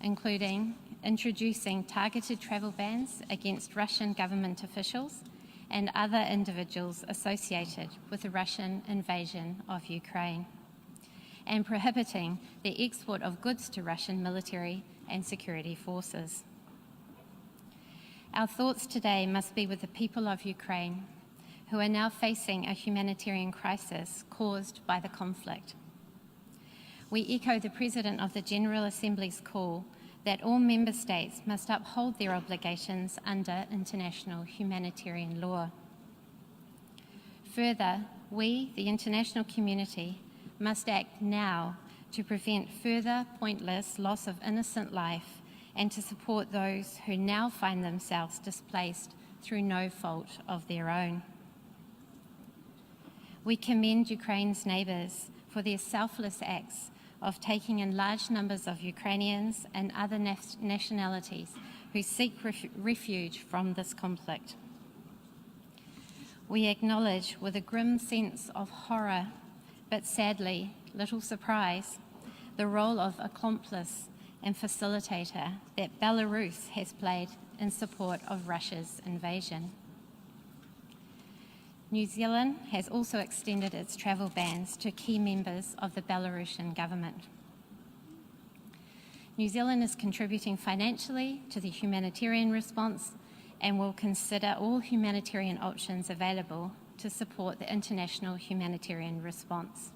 including introducing targeted travel bans against Russian government officials and other individuals associated with the Russian invasion of Ukraine, and prohibiting the export of goods to Russian military and security forces. Our thoughts today must be with the people of Ukraine, who are now facing a humanitarian crisis caused by the conflict. We echo the President of the General Assembly's call that all member states must uphold their obligations under international humanitarian law. Further, we, the international community, must act now to prevent further pointless loss of innocent life and to support those who now find themselves displaced through no fault of their own. We commend Ukraine's neighbours for their selfless acts of taking in large numbers of Ukrainians and other nationalities who seek refuge from this conflict. We acknowledge with a grim sense of horror, but sadly little surprise, the role of accomplice and facilitator that Belarus has played in support of Russia's invasion. New Zealand has also extended its travel bans to key members of the Belarusian government. New Zealand is contributing financially to the humanitarian response and will consider all humanitarian options available to support the international humanitarian response.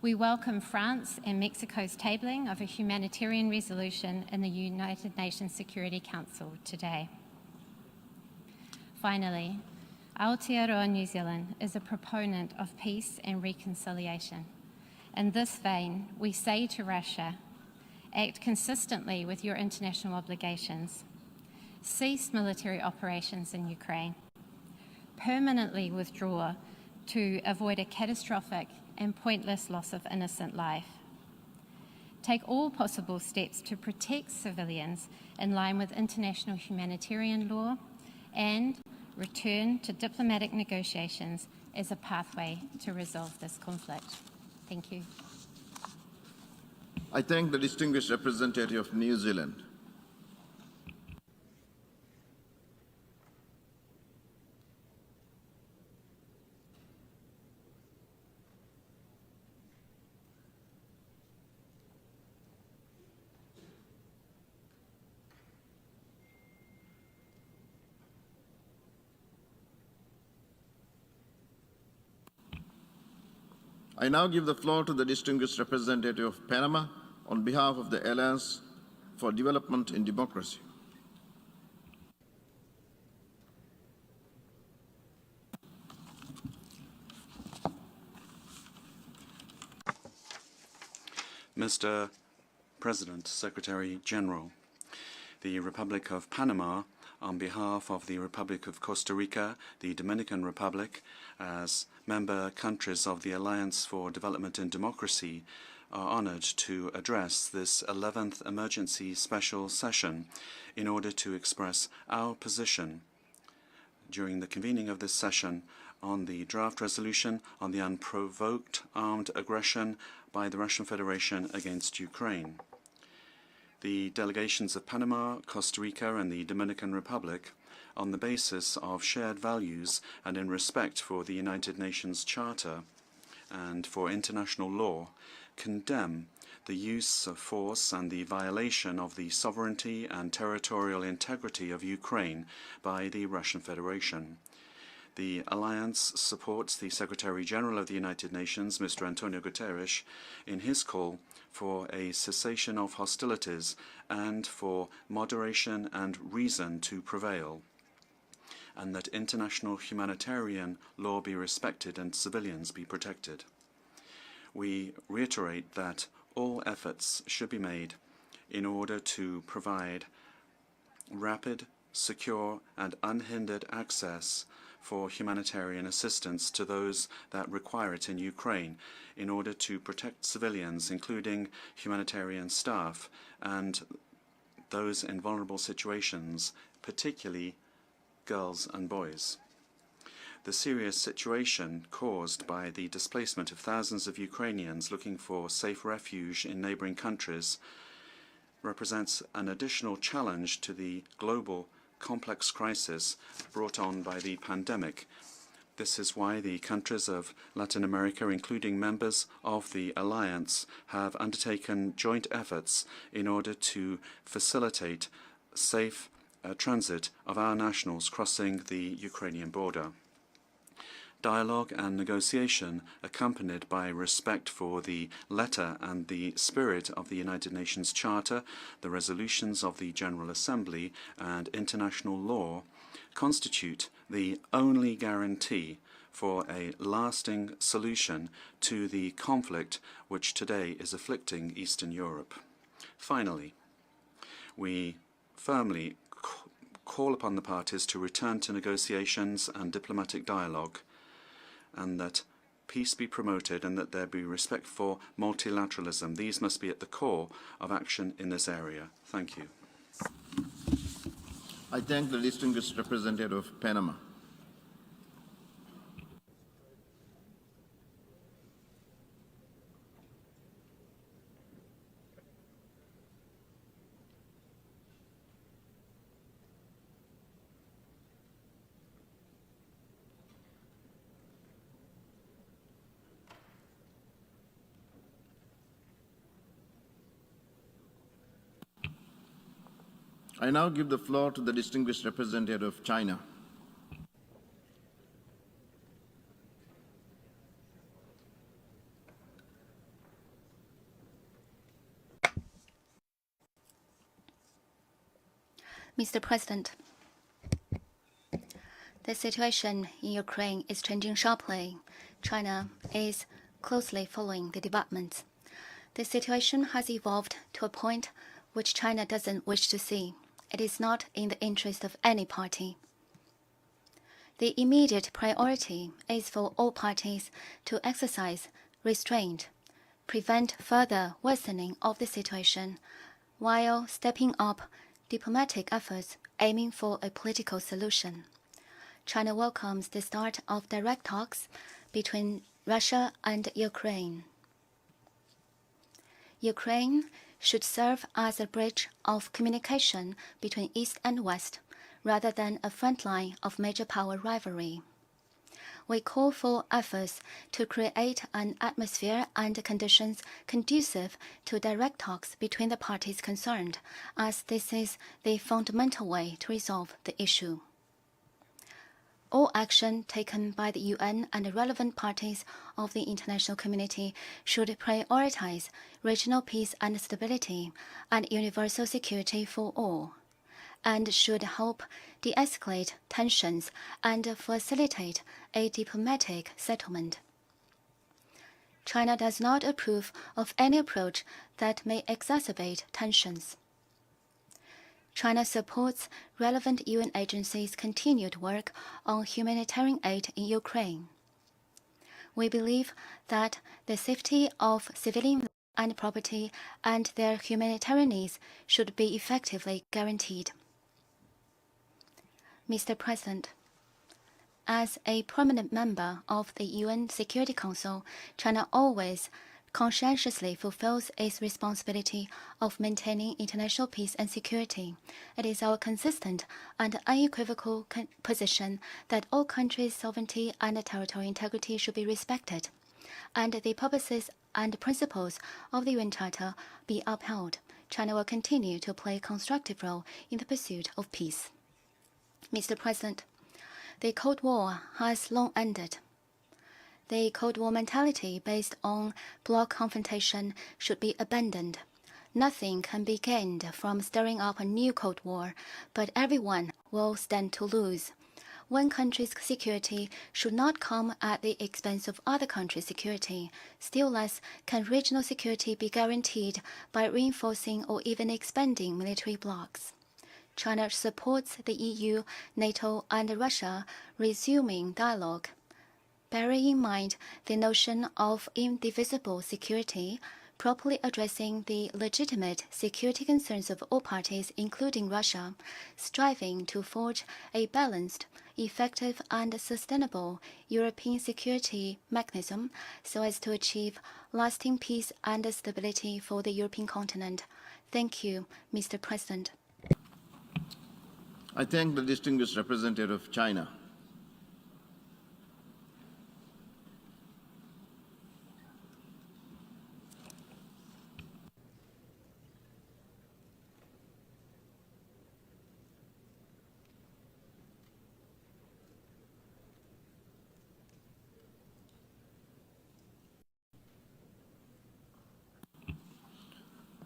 We welcome France and Mexico's tabling of a humanitarian resolution in the United Nations Security Council today. Finally, Aotearoa New Zealand is a proponent of peace and reconciliation. In this vein, we say to Russia, act consistently with your international obligations. Cease military operations in Ukraine. Permanently withdraw to avoid a catastrophic and pointless loss of innocent life. Take all possible steps to protect civilians in line with international humanitarian law and return to diplomatic negotiations as a pathway to resolve this conflict. Thank you. I thank the distinguished representative of New Zealand. I now give the floor to the distinguished representative of Panama on behalf of the Alliance for Development in Democracy. Mr. President, Secretary General, the Republic of Panama, on behalf of the Republic of Costa Rica, the Dominican Republic, as member countries of the Alliance for Development and Democracy, are honored to address this 11th emergency special session in order to express our position during the convening of this session on the draft resolution on the unprovoked armed aggression by the Russian Federation against Ukraine. The delegations of Panama, Costa Rica, and the Dominican Republic, on the basis of shared values and in respect for the United Nations Charter and for international law, condemn the use of force and the violation of the sovereignty and territorial integrity of Ukraine by the Russian Federation. The Alliance supports the Secretary-General of the United Nations, Mr. Antonio Guterres, in his call for a cessation of hostilities and for moderation and reason to prevail, and that international humanitarian law be respected and civilians be protected. We reiterate that all efforts should be made in order to provide rapid secure and unhindered access for humanitarian assistance to those that require it in Ukraine in order to protect civilians, including humanitarian staff and those in vulnerable situations, particularly girls and boys. The serious situation caused by the displacement of thousands of Ukrainians looking for safe refuge in neighbouring countries represents an additional challenge to the global complex crisis brought on by the pandemic. This is why the countries of Latin America, including members of the Alliance, have undertaken joint efforts in order to facilitate safe transit of our nationals crossing the Ukrainian border. Dialogue and negotiation, accompanied by respect for the letter and the spirit of the United Nations Charter, the resolutions of the General Assembly, and international law, constitute the only guarantee for a lasting solution to the conflict which today is afflicting Eastern Europe. Finally, we firmly call upon the parties to return to negotiations and diplomatic dialogue, and that peace be promoted and that there be respect for multilateralism. These must be at the core of action in this area. Thank you. I thank the distinguished representative of Panama. I now give the floor to the distinguished representative of China. Mr. President, the situation in Ukraine is changing sharply. China is closely following the developments. The situation has evolved to a point which China doesn't wish to see. It is not in the interest of any party. The immediate priority is for all parties to exercise restraint, prevent further worsening of the situation, while stepping up diplomatic efforts aiming for a political solution. China welcomes the start of direct talks between Russia and Ukraine. Ukraine should serve as a bridge of communication between East and West, rather than a front line of major power rivalry. We call for efforts to create an atmosphere and conditions conducive to direct talks between the parties concerned, as this is the fundamental way to resolve the issue. All action taken by the UN and the relevant parties of the international community should prioritize regional peace and stability and universal security for all, and should help de-escalate tensions and facilitate a diplomatic settlement. China does not approve of any approach that may exacerbate tensions. China supports relevant UN agencies' continued work on humanitarian aid in Ukraine. We believe that the safety of civilians and property and their humanitarian needs should be effectively guaranteed. Mr. President, as a prominent member of the UN Security Council, China always conscientiously fulfills its responsibility of maintaining international peace and security. It is our consistent and unequivocal position that all countries' sovereignty and territorial integrity should be respected, and the purposes and principles of the UN Charter be upheld. China will continue to play a constructive role in the pursuit of peace. Mr. President, the Cold War has long ended. The Cold War mentality based on bloc confrontation should be abandoned. Nothing can be gained from stirring up a new Cold War, but everyone will stand to lose. One country's security should not come at the expense of other countries' security. Still less can regional security be guaranteed by reinforcing or even expanding military blocs. China supports the EU, NATO, and Russia resuming dialogue. Bearing in mind the notion of indivisible security, properly addressing the legitimate security concerns of all parties, including Russia, striving to forge a balanced, effective, and sustainable European security mechanism so as to achieve lasting peace and stability for the European continent. Thank you, Mr. President. I thank the distinguished representative of China.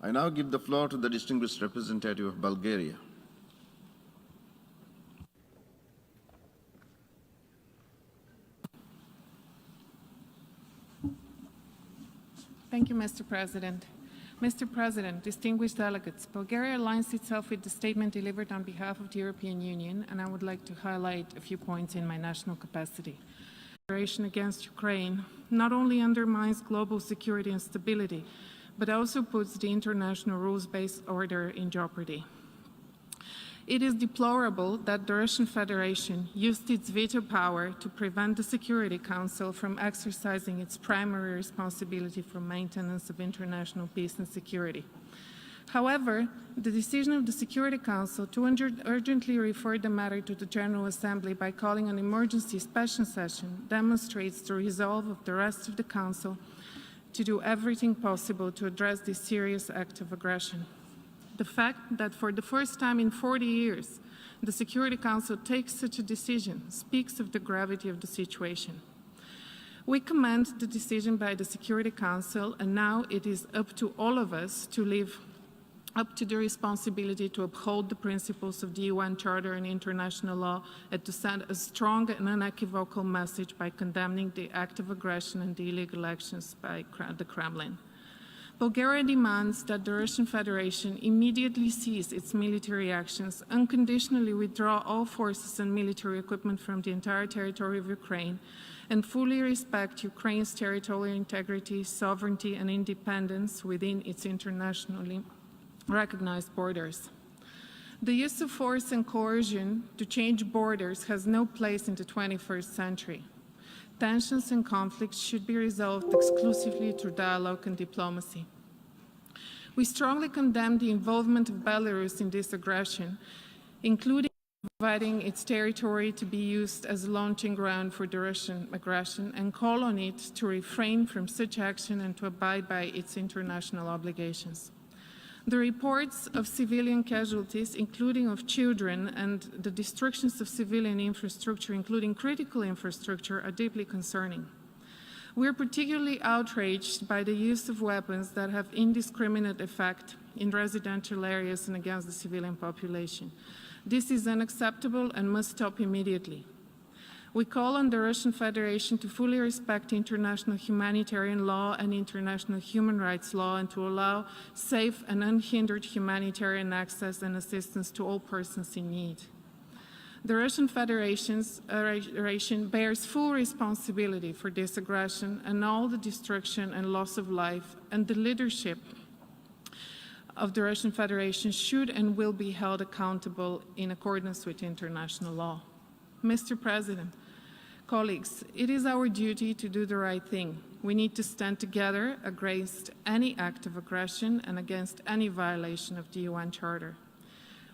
I now give the floor to the distinguished representative of Bulgaria. Thank you, Mr. President. Mr. President, distinguished delegates, Bulgaria aligns itself with the statement delivered on behalf of the European Union, and I would like to highlight a few points in my national capacity. Aggression against Ukraine not only undermines global security and stability, but also puts the international rules-based order in jeopardy. It is deplorable that the Russian Federation used its veto power to prevent the Security Council from exercising its primary responsibility for maintenance of international peace and security. However, the decision of the Security Council to urgently refer the matter to the General Assembly by calling an emergency special session demonstrates the resolve of the rest of the Council to do everything possible to address this serious act of aggression. The fact that for the first time in 40 years, the Security Council takes such a decision speaks of the gravity of the situation. We commend the decision by the Security Council, and now it is up to all of us to live up to the responsibility to uphold the principles of the UN Charter and international law and to send a strong and unequivocal message by condemning the act of aggression and the illegal actions by the Kremlin. Bulgaria demands that the Russian Federation immediately cease its military actions, unconditionally withdraw all forces and military equipment from the entire territory of Ukraine, and fully respect Ukraine's territorial integrity, sovereignty, and independence within its internationally recognized borders. The use of force and coercion to change borders has no place in the 21st century. Tensions and conflicts should be resolved exclusively through dialogue and diplomacy. We strongly condemn the involvement of Belarus in this aggression, including providing its territory to be used as a launching ground for the Russian aggression, and call on it to refrain from such action and to abide by its international obligations. The reports of civilian casualties, including of children, and the destructions of civilian infrastructure, including critical infrastructure, are deeply concerning. We are particularly outraged by the use of weapons that have indiscriminate effect in residential areas and against the civilian population. This is unacceptable and must stop immediately. We call on the Russian Federation to fully respect international humanitarian law and international human rights law and to allow safe and unhindered humanitarian access and assistance to all persons in need. The Russian Federation bears full responsibility for this aggression and all the destruction and loss of life, and the leadership of the Russian Federation should and will be held accountable in accordance with international law. Mr. President, colleagues, it is our duty to do the right thing. We need to stand together against any act of aggression and against any violation of the UN Charter.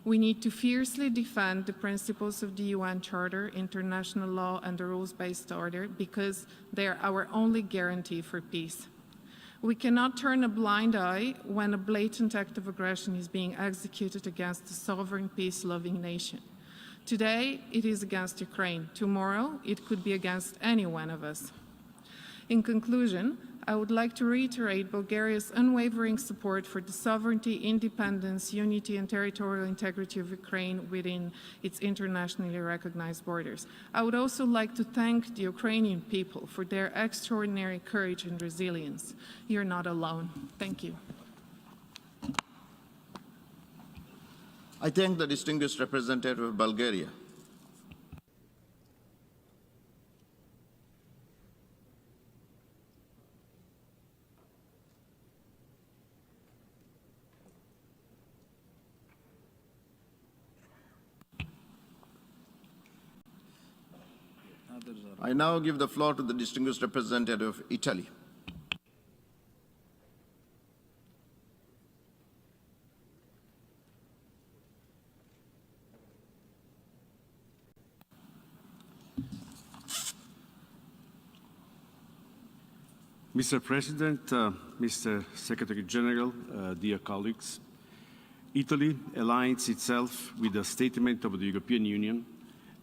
We need to fiercely defend the principles of the UN Charter, international law, and the rules-based order because they are our only guarantee for peace. We cannot turn a blind eye when a blatant act of aggression is being executed against a sovereign, peace-loving nation. Today, it is against Ukraine. Tomorrow, it could be against any one of us. In conclusion, I would like to reiterate Bulgaria's unwavering support for the sovereignty, independence, unity, and territorial integrity of Ukraine within its internationally recognized borders. I would also like to thank the Ukrainian people for their extraordinary courage and resilience. You're not alone. Thank you. I thank the distinguished representative of Bulgaria. I now give the floor to the distinguished representative of Italy. Mr. President, Mr. Secretary General, dear colleagues, Italy aligns itself with the statement of the European Union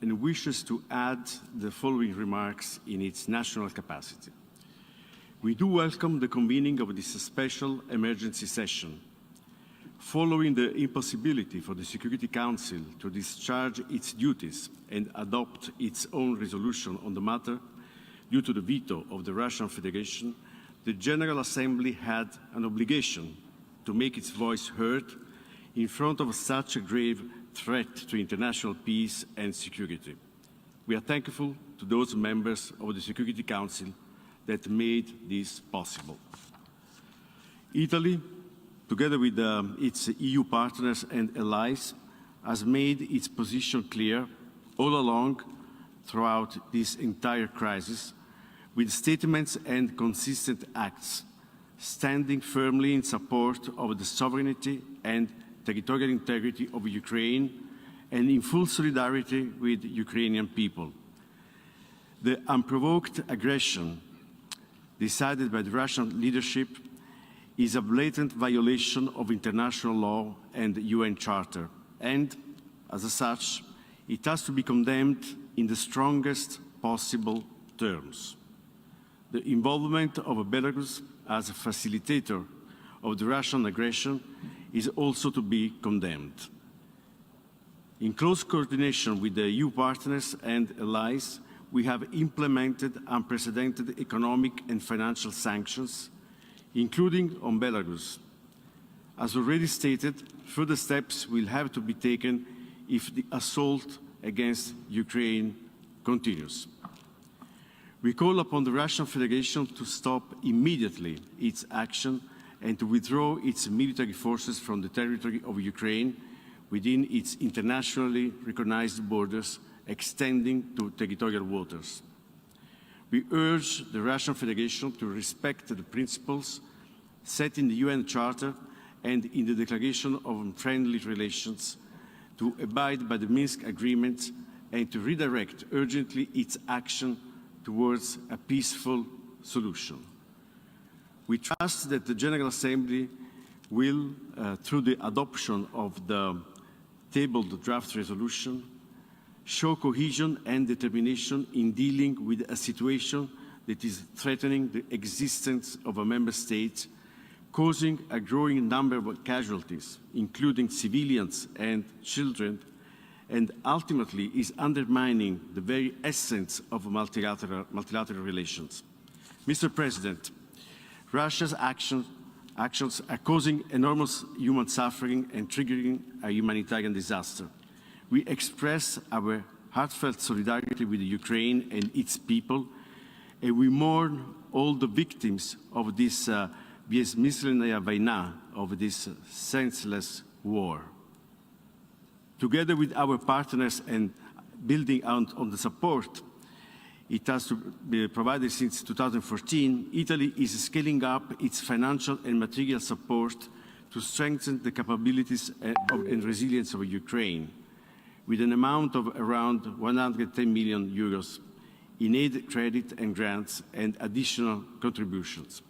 and wishes to add the following remarks in its national capacity. We do welcome the convening of this special emergency session. Following the impossibility for the Security Council to discharge its duties and adopt its own resolution on the matter, due to the veto of the Russian Federation, the General Assembly had an obligation to make its voice heard in front of such a grave threat to international peace and security. We are thankful to those members of the Security Council that made this possible. Italy, together with its EU partners and allies, has made its position clear all along throughout this entire crisis, with statements and consistent acts, standing firmly in support of the sovereignty and territorial integrity of Ukraine and in full solidarity with Ukrainian people. The unprovoked aggression decided by the Russian leadership is a blatant violation of international law and the UN Charter, and as such, it has to be condemned in the strongest possible terms. The involvement of Belarus as a facilitator of the Russian aggression is also to be condemned. In close coordination with the EU partners and allies, we have implemented unprecedented economic and financial sanctions, including on Belarus. As already stated, further steps will have to be taken if the assault against Ukraine continues. We call upon the Russian Federation to stop immediately its action and to withdraw its military forces from the territory of Ukraine within its internationally recognized borders extending to territorial waters. We urge the Russian Federation to respect the principles set in the UN Charter and in the Declaration of Friendly Relations, to abide by the Minsk Agreement and to redirect urgently its action towards a peaceful solution. We trust that the General Assembly will, through the adoption of the tabled draft resolution, show cohesion and determination in dealing with a situation that is threatening the existence of a member state, causing a growing number of casualties, including civilians and children, and ultimately is undermining the very essence of multilateral relations. Mr. President, Russia's actions are causing enormous human suffering and triggering a humanitarian disaster. We express our heartfelt solidarity with Ukraine and its people, and we mourn all the victims of this безмысленная война, of this senseless war. Together with our partners and building on the support it has to be provided since 2014, Italy is scaling up its financial and material support to strengthen the capabilities and resilience of Ukraine, with an amount of around 110 million euros in aid, credit and grants and additional contributions.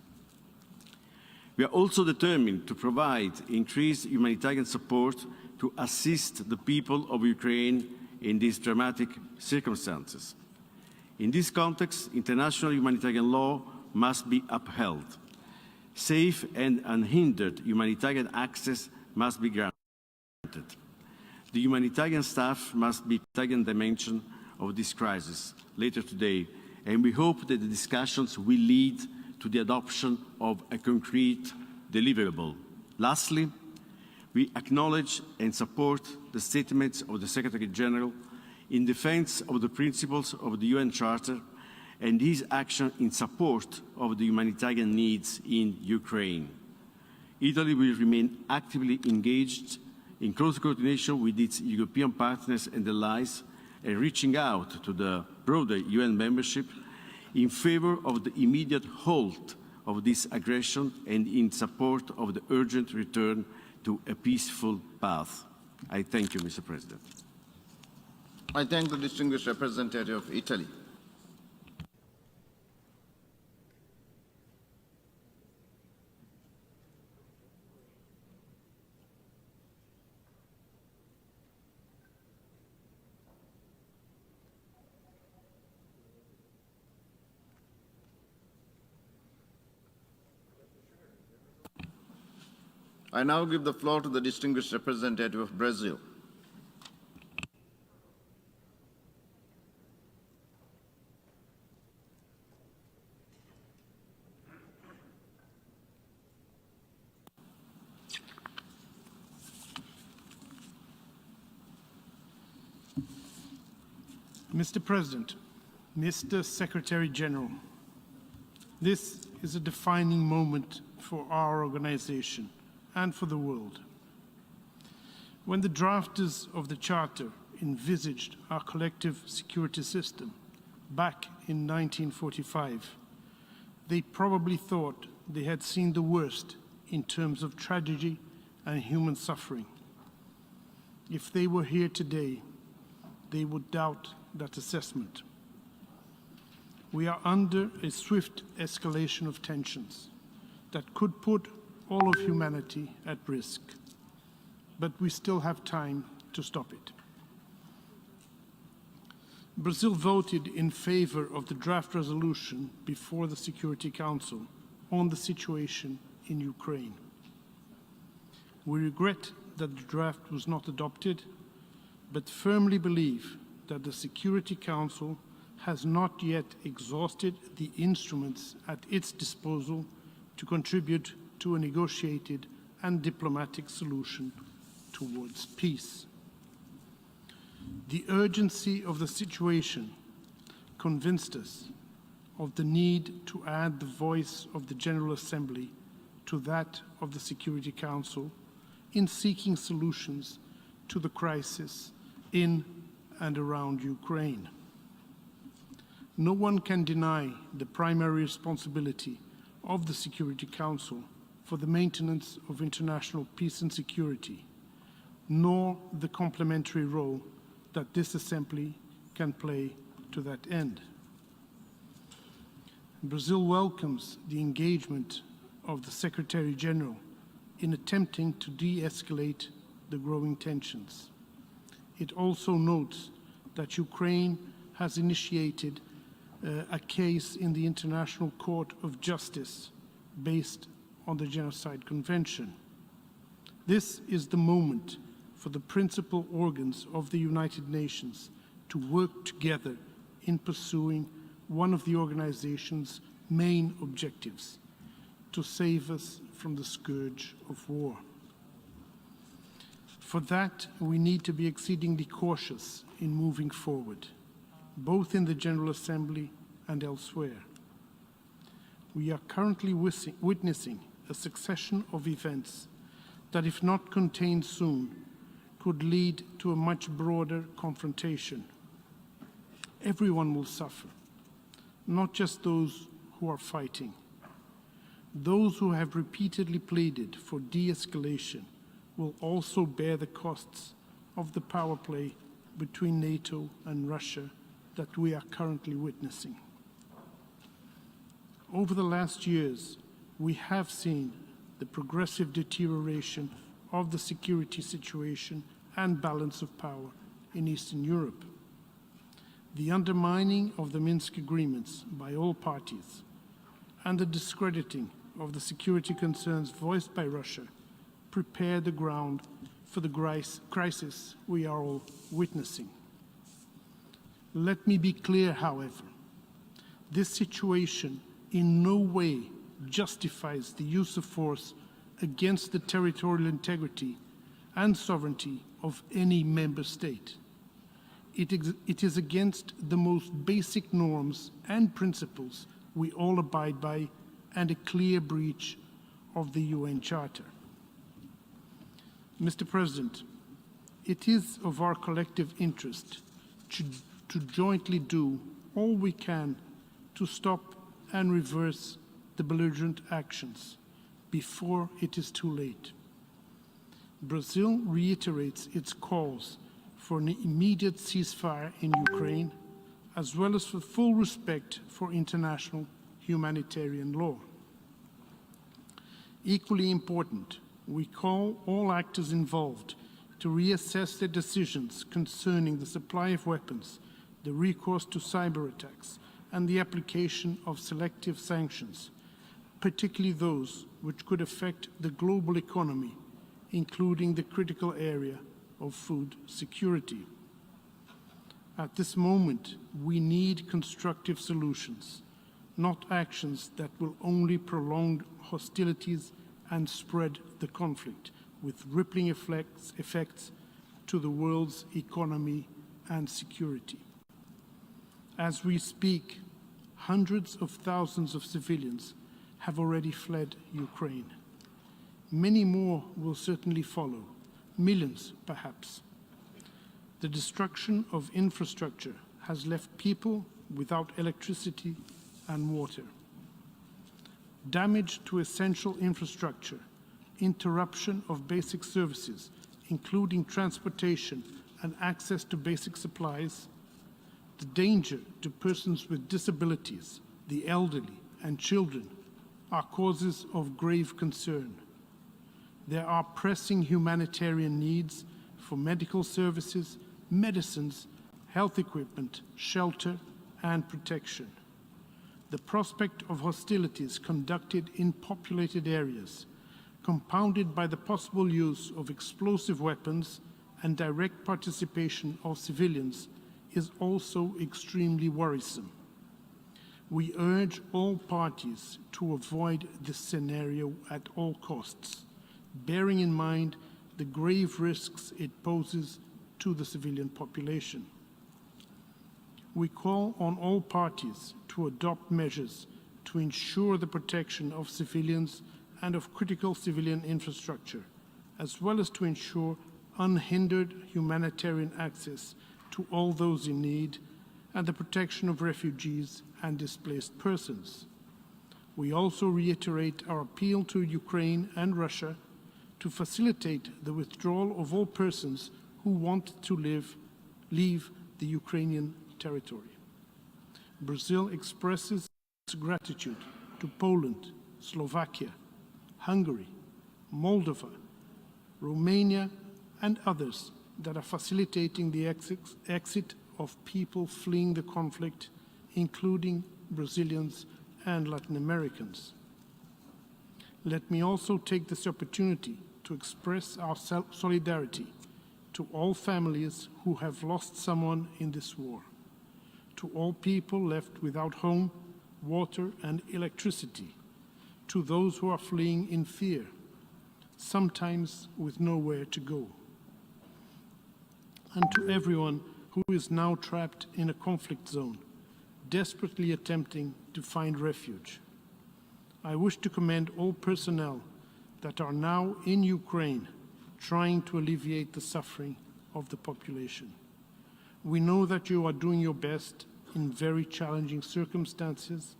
We are also determined to provide increased humanitarian support to assist the people of Ukraine in these dramatic circumstances. In this context, international humanitarian law must be upheld. Safe and unhindered humanitarian access must be granted. The humanitarian staff must be the humanitarian dimension of this crisis later today, and we hope that the discussions will lead to the adoption of a concrete deliverable. Lastly, we acknowledge and support the statements of the Secretary General in defense of the principles of the UN Charter and his action in support of the humanitarian needs in Ukraine. Italy will remain actively engaged in close coordination with its European partners and allies and reaching out to the broader UN membership in favor of the immediate halt of this aggression and in support of the urgent return to a peaceful path. I thank you, Mr. President. I thank the distinguished representative of Italy. I now give the floor to the distinguished representative of Brazil. Mr. President, Mr. Secretary General, this is a defining moment for our organization and for the world. When the drafters of the Charter envisaged our collective security system back in 1945, they probably thought they had seen the worst in terms of tragedy and human suffering. If they were here today, they would doubt that assessment. We are under a swift escalation of tensions that could put all of humanity at risk, but we still have time to stop it. Brazil voted in favor of the draft resolution before the Security Council on the situation in Ukraine. We regret that the draft was not adopted, but firmly believe that the Security Council has not yet exhausted the instruments at its disposal to contribute to a negotiated and diplomatic solution towards peace. The urgency of the situation convinced us of the need to add the voice of the General Assembly to that of the Security Council in seeking solutions to the crisis in and around Ukraine. No one can deny the primary responsibility of the Security Council for the maintenance of international peace and security, nor the complementary role that this assembly can play to that end. Brazil welcomes the engagement of the Secretary General in attempting to de-escalate the growing tensions. It also notes that Ukraine has initiated a case in the International Court of Justice based on the Genocide Convention. This is the moment for the principal organs of the United Nations to work together in pursuing one of the organization's main objectives, to save us from the scourge of war. For that, we need to be exceedingly cautious in moving forward, both in the General Assembly and elsewhere. We are currently witnessing a succession of events that, if not contained soon, could lead to a much broader confrontation. Everyone will suffer, not just those who are fighting. Those who have repeatedly pleaded for de-escalation will also bear the costs of the power play between NATO and Russia that we are currently witnessing. Over the last years, we have seen the progressive deterioration of the security situation and balance of power in Eastern Europe. The undermining of the Minsk agreements by all parties and the discrediting of the security concerns voiced by Russia prepare the ground for the crisis we are all witnessing. Let me be clear, however, this situation in no way justifies the use of force against the territorial integrity and sovereignty of any member state. It is against the most basic norms and principles we all abide by, and a clear breach of the UN Charter. Mr. President, it is of our collective interest to jointly do all we can to stop and reverse the belligerent actions before it is too late. Brazil reiterates its calls for an immediate ceasefire in Ukraine, as well as for full respect for international humanitarian law. Equally important, we call all actors involved to reassess their decisions concerning the supply of weapons, the recourse to cyber attacks, and the application of selective sanctions, particularly those which could affect the global economy, including the critical area of food security. At this moment, we need constructive solutions, not actions that will only prolong hostilities and spread the conflict, with rippling effects to the world's economy and security. As we speak, hundreds of thousands of civilians have already fled Ukraine. Many more will certainly follow, millions perhaps. The destruction of infrastructure has left people without electricity and water. Damage to essential infrastructure, interruption of basic services, including transportation and access to basic supplies, the danger to persons with disabilities, the elderly, and children are causes of grave concern. There are pressing humanitarian needs for medical services, medicines, health equipment, shelter, and protection. The prospect of hostilities conducted in populated areas, compounded by the possible use of explosive weapons and direct participation of civilians, is also extremely worrisome. We urge all parties to avoid this scenario at all costs, bearing in mind the grave risks it poses to the civilian population. We call on all parties to adopt measures to ensure the protection of civilians and of critical civilian infrastructure, as well as to ensure unhindered humanitarian access to all those in need and the protection of refugees and displaced persons. We also reiterate our appeal to Ukraine and Russia to facilitate the withdrawal of all persons who want to leave the Ukrainian territory. Brazil expresses its gratitude to Poland, Slovakia, Hungary, Moldova, Romania, and others that are facilitating the exit of people fleeing the conflict, including Brazilians and Latin Americans. Let me also take this opportunity to express our solidarity to all families who have lost someone in this war, to all people left without home, water, and electricity, to those who are fleeing in fear, sometimes with nowhere to go, and to everyone who is now trapped in a conflict zone, desperately attempting to find refuge. I wish to commend all personnel that are now in Ukraine trying to alleviate the suffering of the population. We know that you are doing your best in very challenging circumstances,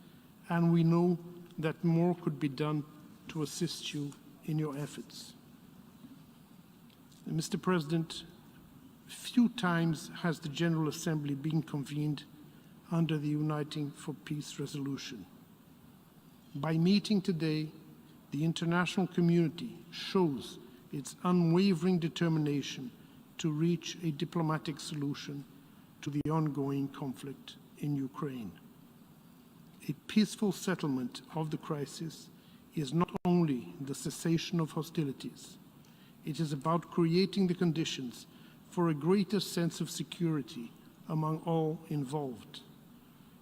and we know that more could be done to assist you in your efforts. Mr. President, few times has the General Assembly been convened under the Uniting for Peace resolution. By meeting today, the international community shows its unwavering determination to reach a diplomatic solution to the ongoing conflict in Ukraine. A peaceful settlement of the crisis is not only the cessation of hostilities, it is about creating the conditions for a greater sense of security among all involved.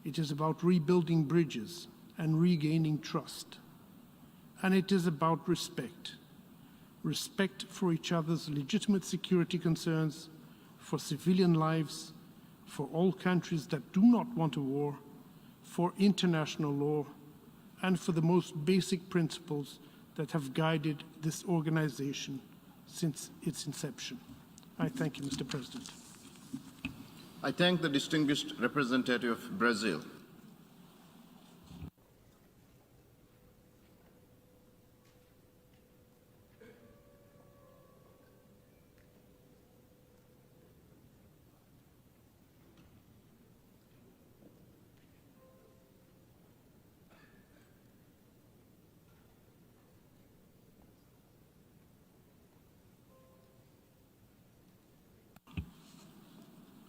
It is about rebuilding bridges and regaining trust. And it is about respect. respect for each other's legitimate security concerns, for civilian lives, for all countries that do not want a war, for international law, and for the most basic principles that have guided this organization since its inception. I thank you, Mr. President. I thank the distinguished representative of Brazil.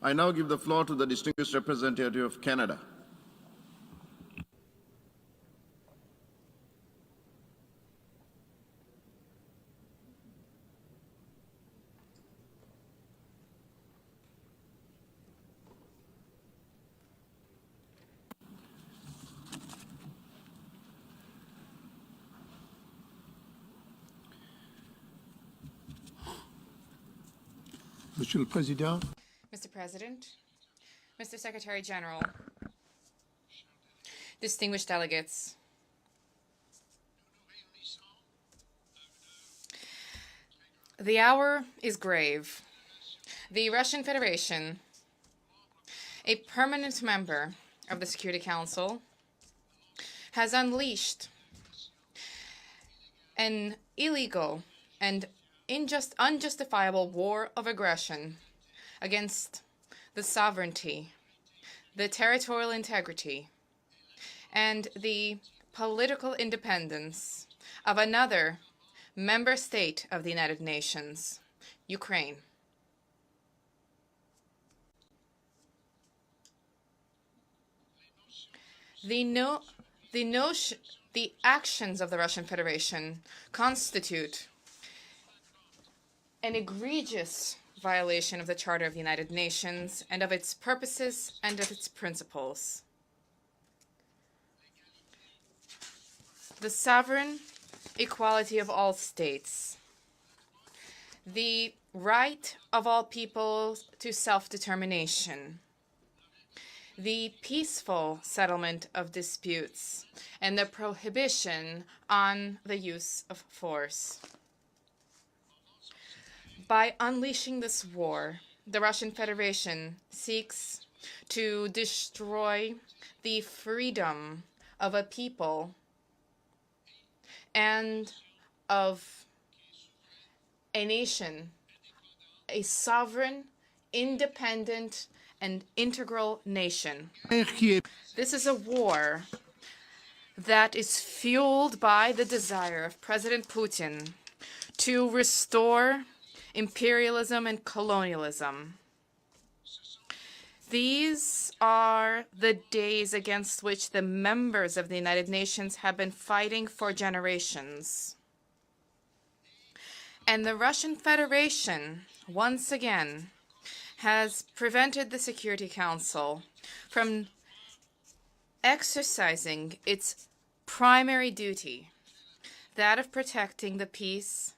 I now give the floor to the distinguished representative of Canada. Monsieur le Président, Mr. President, Mr. Secretary General, distinguished delegates, the hour is grave. The Russian Federation, a permanent member of the Security Council, has unleashed an illegal and unjustifiable war of aggression against the sovereignty, the territorial integrity, and the political independence of another member state of the United Nations, Ukraine. The actions of the Russian Federation constitute an egregious violation of the Charter of the United Nations and of its purposes and of its principles. The sovereign equality of all states, the right of all peoples to self-determination, the peaceful settlement of disputes, and the prohibition on the use of force. By unleashing this war, the Russian Federation seeks to destroy the freedom of a people and of a nation, a sovereign, independent, and integral nation. This is a war that is fueled by the desire of President Putin to restore imperialism and colonialism. These are the days against which the members of the United Nations have been fighting for generations. And the Russian Federation, once again, has prevented the Security Council from exercising its primary duty, that of protecting the peace,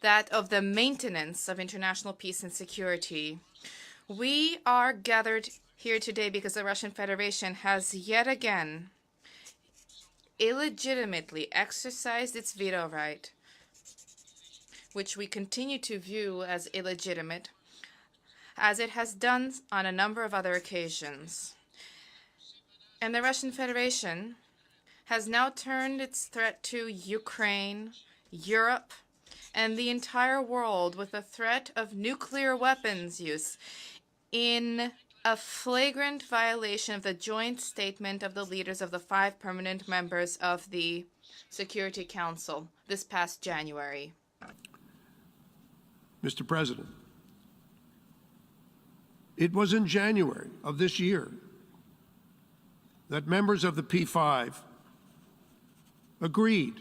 that of the maintenance of international peace and security. We are gathered here today because the Russian Federation has yet again illegitimately exercised its veto right, which we continue to view as illegitimate, as it has done on a number of other occasions. And the Russian Federation has now turned its threat to Ukraine, Europe, and the entire world with the threat of nuclear weapons use in a flagrant violation of the joint statement of the leaders of the 5 permanent members of the Security Council this past January. Mr. President, it was in January of this year that members of the P5 agreed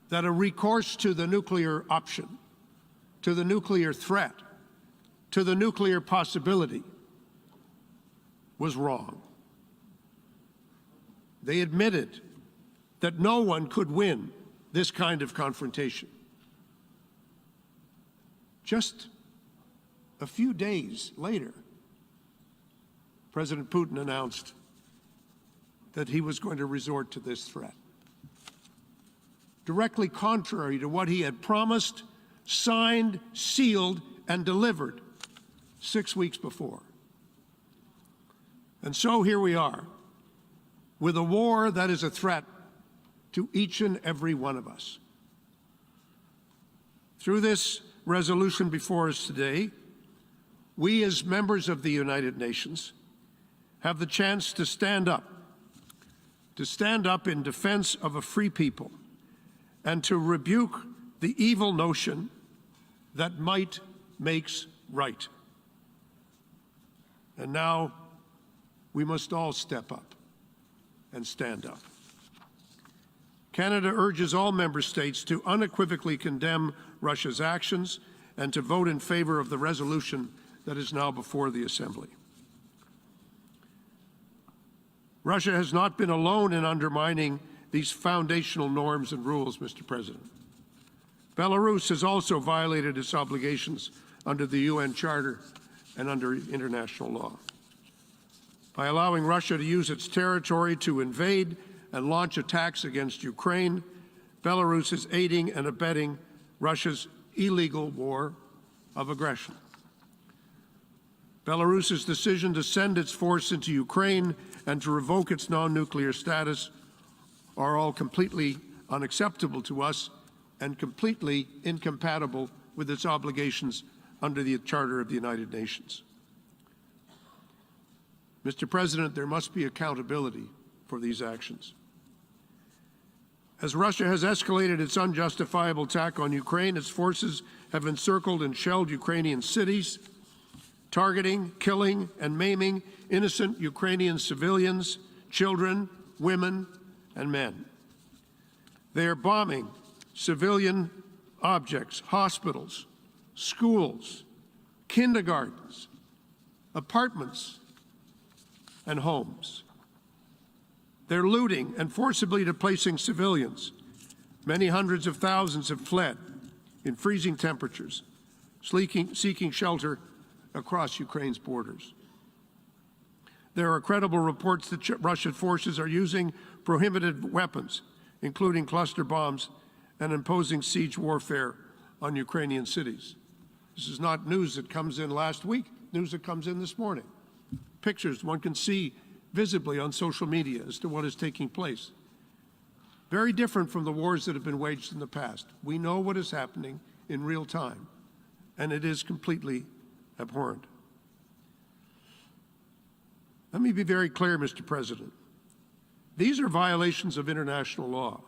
that a recourse to the nuclear option, to the nuclear threat, to the nuclear possibility was wrong. They admitted that no one could win this kind of confrontation. Just a few days later, President Putin announced that he was going to resort to this threat, directly contrary to what he had promised, signed, sealed, and delivered 6 weeks before. And so here we are, with a war that is a threat to each and every one of us. Through this resolution before us today, we as members of the United Nations have the chance to stand up in defense of a free people and to rebuke the evil notion that might makes right. And now we must all step up and stand up. Canada urges all member states to unequivocally condemn Russia's actions and to vote in favor of the resolution that is now before the Assembly. Russia has not been alone in undermining these foundational norms and rules, Mr. President. Belarus has also violated its obligations under the UN Charter and under international law. By allowing Russia to use its territory to invade and launch attacks against Ukraine, Belarus is aiding and abetting Russia's illegal war of aggression. Belarus's decision to send its force into Ukraine and to revoke its non-nuclear status are all completely unacceptable to us and completely incompatible with its obligations under the Charter of the United Nations. Mr. President, there must be accountability for these actions. As Russia has escalated its unjustifiable attack on Ukraine, its forces have encircled and shelled Ukrainian cities, targeting, killing, and maiming innocent Ukrainian civilians, children, women, and men. They are bombing civilian objects, hospitals, schools, kindergartens, apartments, and homes. They're looting and forcibly displacing civilians. Many hundreds of thousands have fled in freezing temperatures, seeking shelter across Ukraine's borders. There are credible reports that Russian forces are using prohibited weapons, including cluster bombs, and imposing siege warfare on Ukrainian cities. This is not news that comes in last week, news that comes in this morning. Pictures one can see visibly on social media as to what is taking place. Very different from the wars that have been waged in the past. We know what is happening in real time, and it is completely abhorrent. Let me be very clear, Mr. President. These are violations of international law,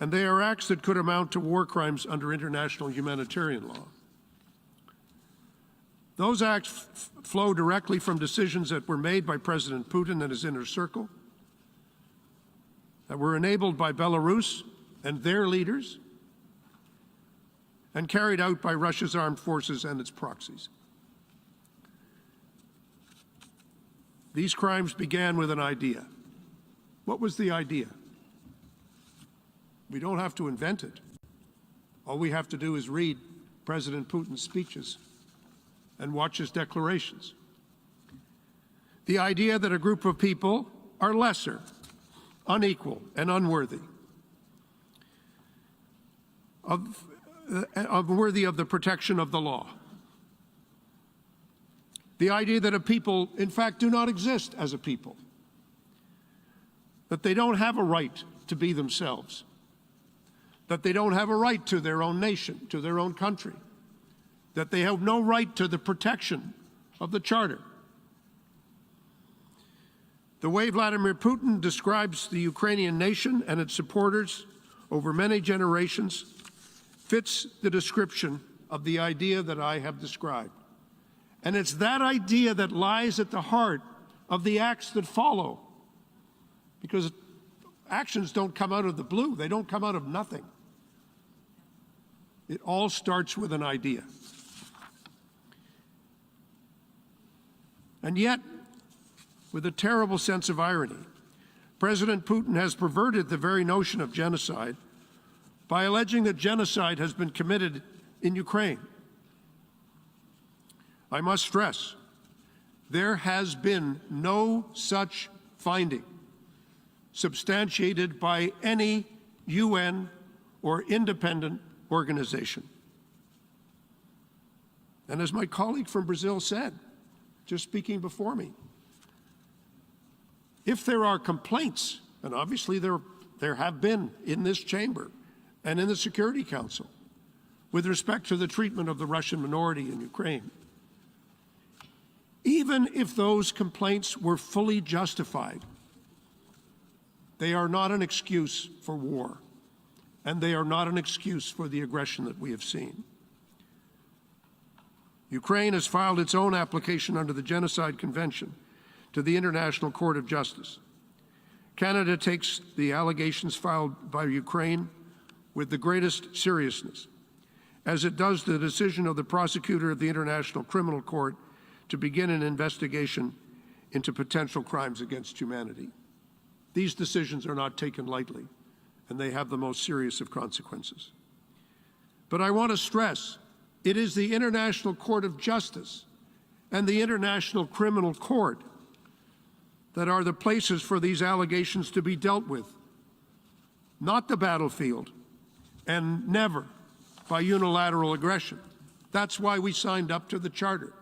and they are acts that could amount to war crimes under international humanitarian law. Those acts flow directly from decisions that were made by President Putin and his inner circle, that were enabled by Belarus and their leaders, and carried out by Russia's armed forces and its proxies. These crimes began with an idea. What was the idea? We don't have to invent it. All we have to do is read President Putin's speeches and watch his declarations. The idea that a group of people are lesser, unequal, and unworthy unworthy of the protection of the law. The idea that a people, in fact, do not exist as a people, that they don't have a right to be themselves, that they don't have a right to their own nation, to their own country, that they have no right to the protection of the Charter. The way Vladimir Putin describes the Ukrainian nation and its supporters over many generations fits the description of the idea that I have described. And it's that idea that lies at the heart of the acts that follow. Because actions don't come out of the blue, they don't come out of nothing. It all starts with an idea. And yet, with a terrible sense of irony, President Putin has perverted the very notion of genocide by alleging that genocide has been committed in Ukraine. I must stress, there has been no such finding substantiated by any UN or independent organization. And as my colleague from Brazil said, just speaking before me, if there are complaints, and obviously there have been in this chamber and in the Security Council with respect to the treatment of the Russian minority in Ukraine, even if those complaints were fully justified, they are not an excuse for war, and they are not an excuse for the aggression that we have seen. Ukraine has filed its own application under the Genocide Convention to the International Court of Justice. Canada takes the allegations filed by Ukraine with the greatest seriousness, as it does the decision of the prosecutor of the International Criminal Court to begin an investigation into potential crimes against humanity. These decisions are not taken lightly, and they have the most serious of consequences. But I want to stress, it is the International Court of Justice and the International Criminal Court that are the places for these allegations to be dealt with, not the battlefield, and never by unilateral aggression. That's why we signed up to the Charter.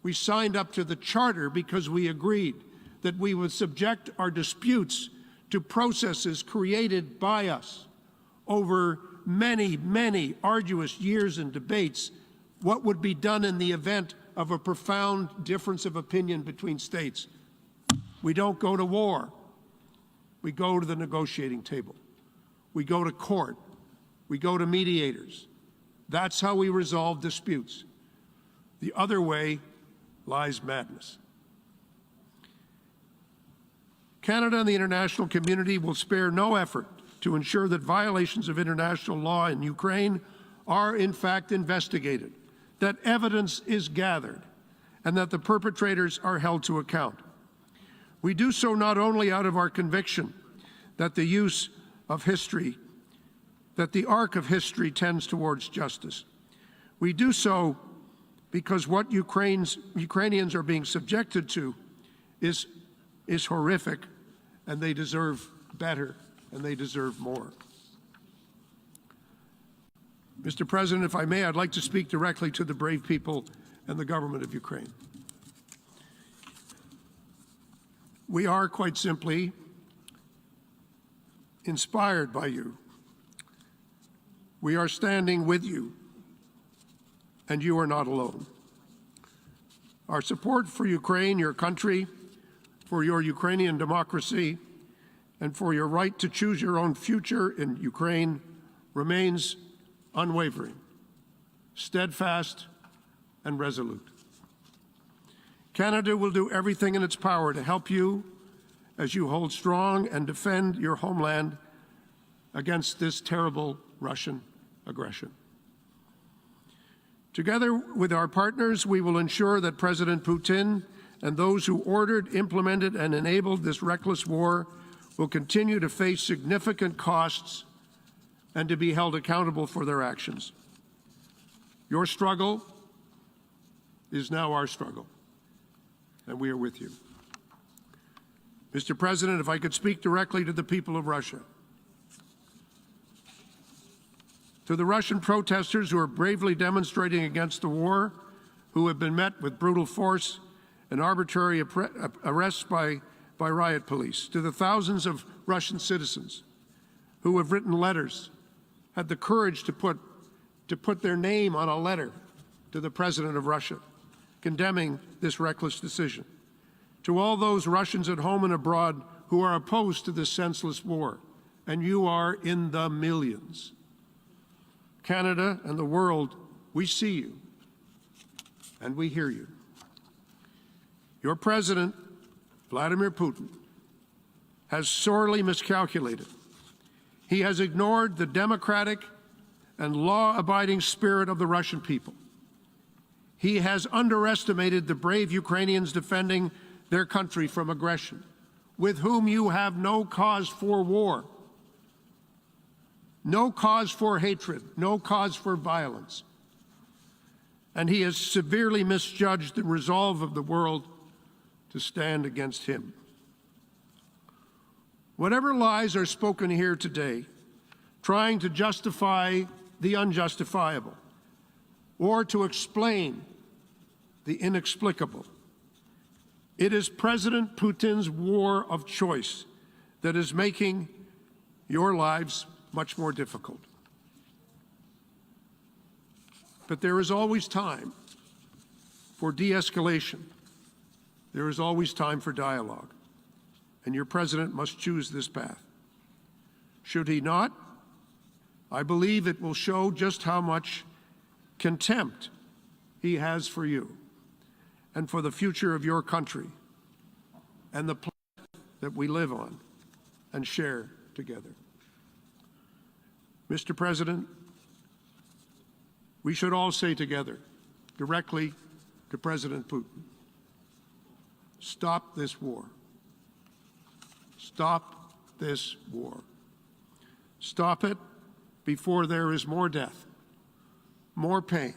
We signed up to the Charter because we agreed that we would subject our disputes to processes created by us over many, many arduous years and debates. What would be done in the event of a profound difference of opinion between states? We don't go to war. We go to the negotiating table. We go to court. We go to mediators. That's how we resolve disputes. The other way lies madness. Canada and the international community will spare no effort to ensure that violations of international law in Ukraine are in fact investigated, that evidence is gathered, and that the perpetrators are held to account. We do so not only out of our conviction that the use of history, that the arc of history tends towards justice. We do so because what Ukrainians are being subjected to is horrific, and they deserve better, and they deserve more. Mr. President, if I may, I'd like to speak directly to the brave people and the government of Ukraine. We are quite simply inspired by you. We are standing with you, and you are not alone. Our support for Ukraine, your country, for your Ukrainian democracy, and for your right to choose your own future in Ukraine remains unwavering, steadfast, and resolute. Canada will do everything in its power to help you as you hold strong and defend your homeland against this terrible Russian aggression. Together with our partners, we will ensure that President Putin and those who ordered, implemented, and enabled this reckless war will continue to face significant costs and to be held accountable for their actions. Your struggle is now our struggle, and we are with you. Mr. President, if I could speak directly to the people of Russia. To the Russian protesters who are bravely demonstrating against the war, who have been met with brutal force and arbitrary arrests by riot police. To the thousands of Russian citizens who have written letters, had the courage to put their name on a letter to the President of Russia, condemning this reckless decision. To all those Russians at home and abroad who are opposed to this senseless war, and you are in the millions. Canada and the world, we see you and we hear you. Your President, Vladimir Putin, has sorely miscalculated. He has ignored the democratic and law-abiding spirit of the Russian people. He has underestimated the brave Ukrainians defending their country from aggression, with whom you have no cause for war, no cause for hatred, no cause for violence. and he has severely misjudged the resolve of the world to stand against him. Whatever lies are spoken here today, trying to justify the unjustifiable or to explain the inexplicable, it is President Putin's war of choice that is making your lives much more difficult. But there is always time for de-escalation. There is always time for dialogue. And your president must choose this path. Should he not, I believe it will show just how much contempt he has for you and for the future of your country and the planet that we live on and share together. Mr. President, we should all say together, directly to President Putin, stop this war. Stop this war. Stop it before there is more death, more pain,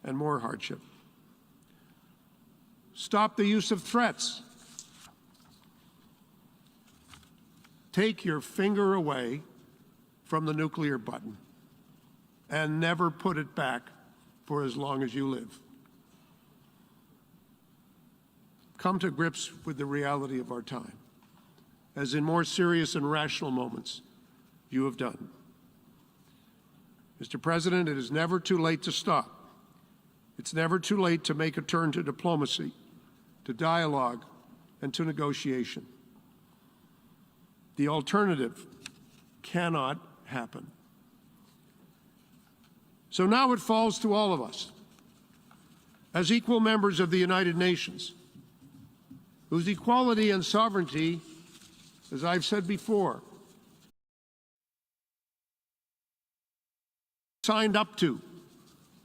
and more hardship. Stop the use of threats. Take your finger away from the nuclear button and never put it back for as long as you live. Come to grips with the reality of our time, as in more serious and rational moments you have done. Mr. President, it is never too late to stop. It's never too late to make a turn to diplomacy, to dialogue, and to negotiation. The alternative cannot happen. So now it falls to all of us, as equal members of the United Nations, whose equality and sovereignty, as I've said before, signed up to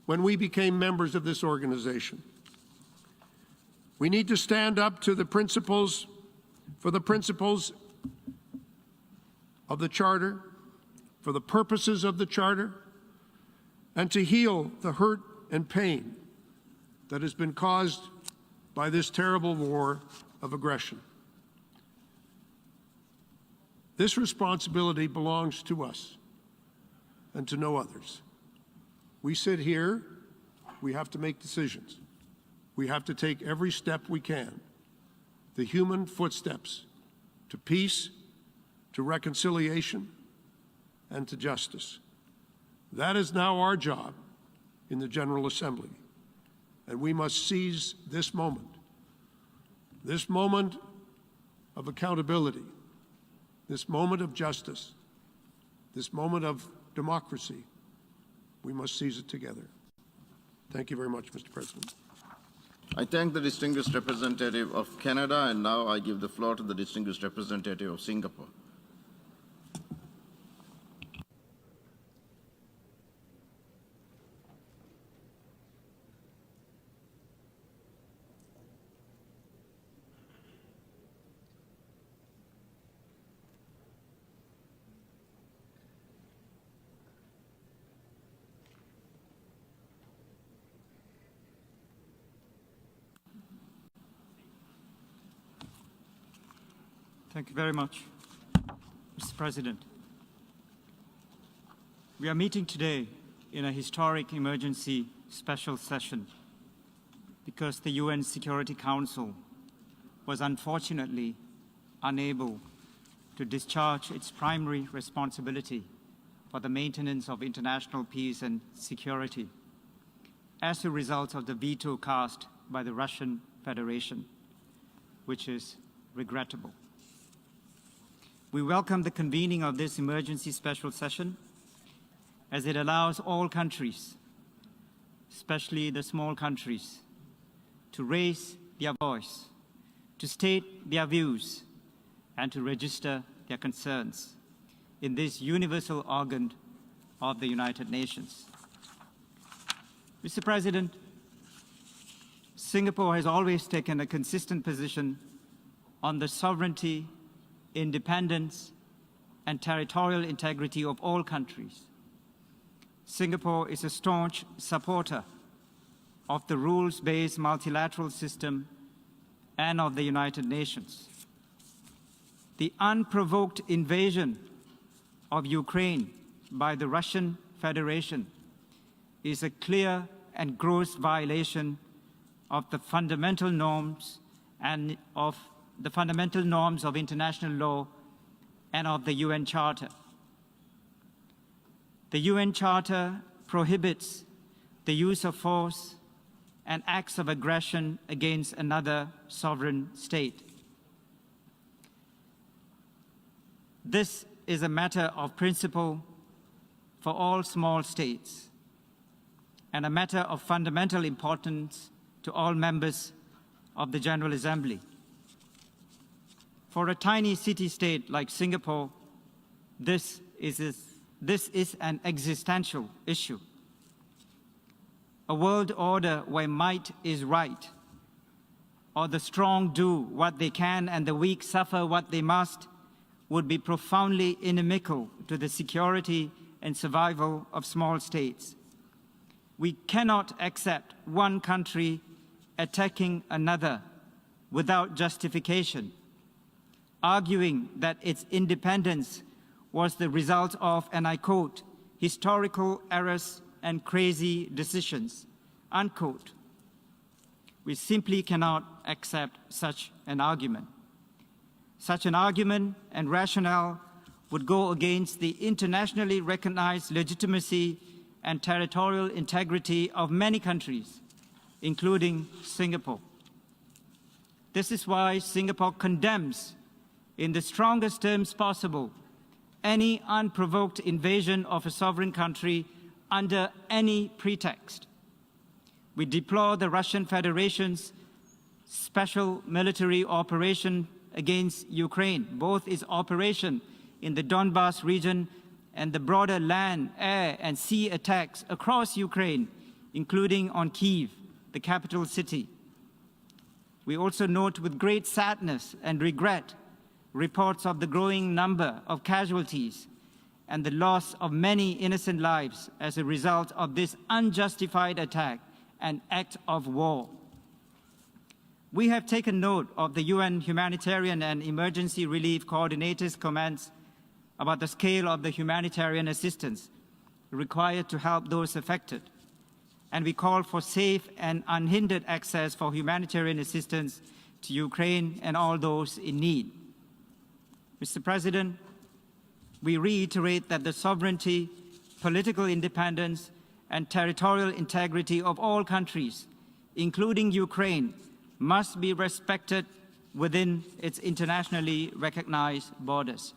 when we became members of this organization. We need to stand up to the principles of the Charter, for the purposes of the Charter, and to heal the hurt and pain that has been caused by this terrible war of aggression. This responsibility belongs to us and to no others. We sit here, we have to make decisions. We have to take every step we can, the human footsteps to peace, to reconciliation, and to justice. That is now our job in the General Assembly, and we must seize this moment of accountability, this moment of justice, this moment of democracy. We must seize it together. Thank you very much, Mr. President. I thank the distinguished representative of Canada, and now I give the floor to the distinguished representative of Singapore. Thank you very much, Mr. President. We are meeting today in a historic emergency special session because the UN Security Council was unfortunately unable to discharge its primary responsibility for the maintenance of international peace and security as a result of the veto cast by the Russian Federation, which is regrettable. We welcome the convening of this emergency special session as it allows all countries, especially the small countries, to raise their voice, to state their views, and to register their concerns in this universal organ of the United Nations. Mr. President, Singapore has always taken a consistent position on the sovereignty, independence, and territorial integrity of all countries. Singapore is a staunch supporter of the rules-based multilateral system and of the United Nations. The unprovoked invasion of Ukraine by the Russian Federation is a clear and gross violation of the fundamental norms and of the fundamental norms of international law and of the UN Charter. The UN Charter prohibits the use of force and acts of aggression against another sovereign state. This is a matter of principle for all small states and a matter of fundamental importance to all members of the General Assembly. For a tiny city-state like Singapore, this is an existential issue. A world order where might is right, or the strong do what they can and the weak suffer what they must, would be profoundly inimical to the security and survival of small states. We cannot accept one country attacking another without justification, arguing that its independence was the result of, and I quote, historical errors and crazy decisions, unquote. We simply cannot accept such an argument. Such an argument and rationale would go against the internationally recognized legitimacy and territorial integrity of many countries, including Singapore. This is why Singapore condemns, in the strongest terms possible, any unprovoked invasion of a sovereign country under any pretext. We deplore the Russian Federation's special military operation against Ukraine, both its operation in the Donbas region and the broader land, air, and sea attacks across Ukraine, including on Kyiv, the capital city. We also note with great sadness and regret reports of the growing number of casualties and the loss of many innocent lives as a result of this unjustified attack and act of war. We have taken note of the UN Humanitarian and Emergency Relief Coordinator's comments about the scale of the humanitarian assistance required to help those affected, and we call for safe and unhindered access for humanitarian assistance to Ukraine and all those in need. Mr. President, we reiterate that the sovereignty, political independence, and territorial integrity of all countries, including Ukraine, must be respected within its internationally recognized borders.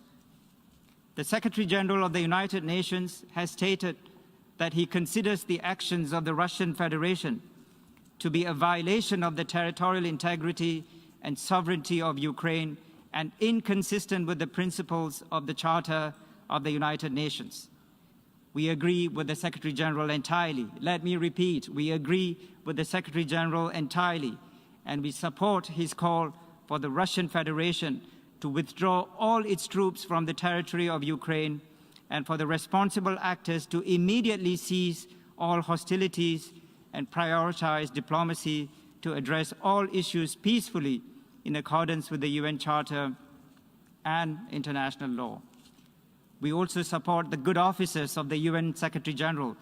The Secretary General of the United Nations has stated that he considers the actions of the Russian Federation to be a violation of the territorial integrity and sovereignty of Ukraine and inconsistent with the principles of the Charter of the United Nations. We agree with the Secretary General entirely. Let me repeat, we agree with the Secretary General entirely, and we support his call for the Russian Federation to withdraw all its troops from the territory of Ukraine and for the responsible actors to immediately cease all hostilities and prioritize diplomacy to address all issues peacefully in accordance with the UN Charter and international law. We also support the good officers of the UN Secretary General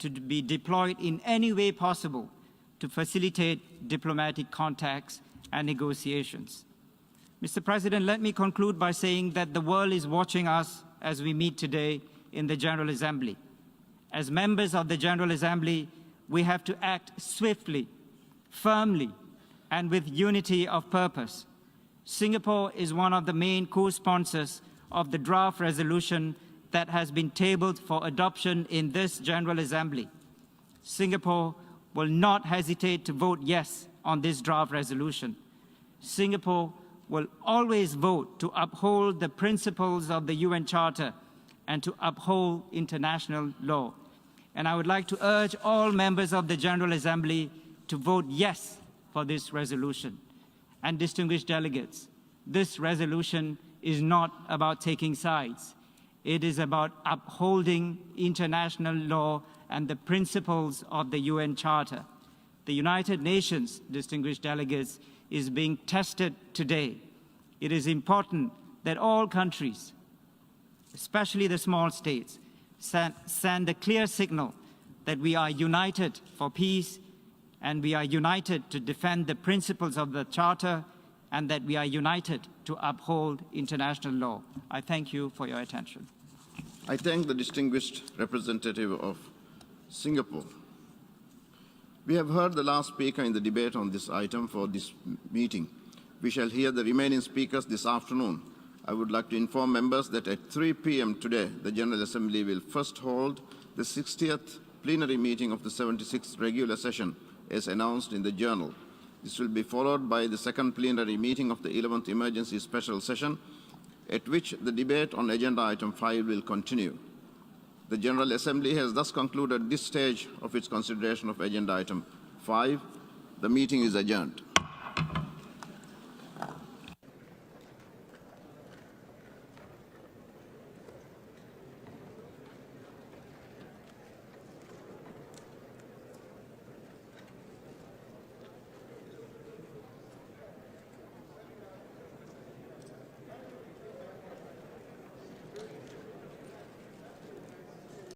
to be deployed in any way possible to facilitate diplomatic contacts and negotiations. Mr. President, let me conclude by saying that the world is watching us as we meet today in the General Assembly. As members of the General Assembly, we have to act swiftly, firmly, and with unity of purpose. Singapore is one of the main co-sponsors of the draft resolution that has been tabled for adoption in this General Assembly. Singapore will not hesitate to vote yes on this draft resolution. Singapore will always vote to uphold the principles of the UN Charter and to uphold international law. And I would like to urge all members of the General Assembly to vote yes for this resolution. And distinguished delegates, this resolution is not about taking sides. It is about upholding international law and the principles of the UN Charter. the United Nations, distinguished delegates, is being tested today. It is important that all countries, especially the small states, send a clear signal that we are united for peace and we are united to defend the principles of the Charter and that we are united to uphold international law. I thank you for your attention. I thank the distinguished representative of Singapore. We have heard the last speaker in the debate on this item for this meeting. We shall hear the remaining speakers this afternoon. I would like to inform members that at 3 p.m. today, the General Assembly will first hold the 60th plenary meeting of the 76th regular session, as announced in the journal. This will be followed by the second plenary meeting of the 11th emergency special session, at which the debate on agenda item 5 will continue. The General Assembly has thus concluded this stage of its consideration of agenda item 5. The meeting is adjourned.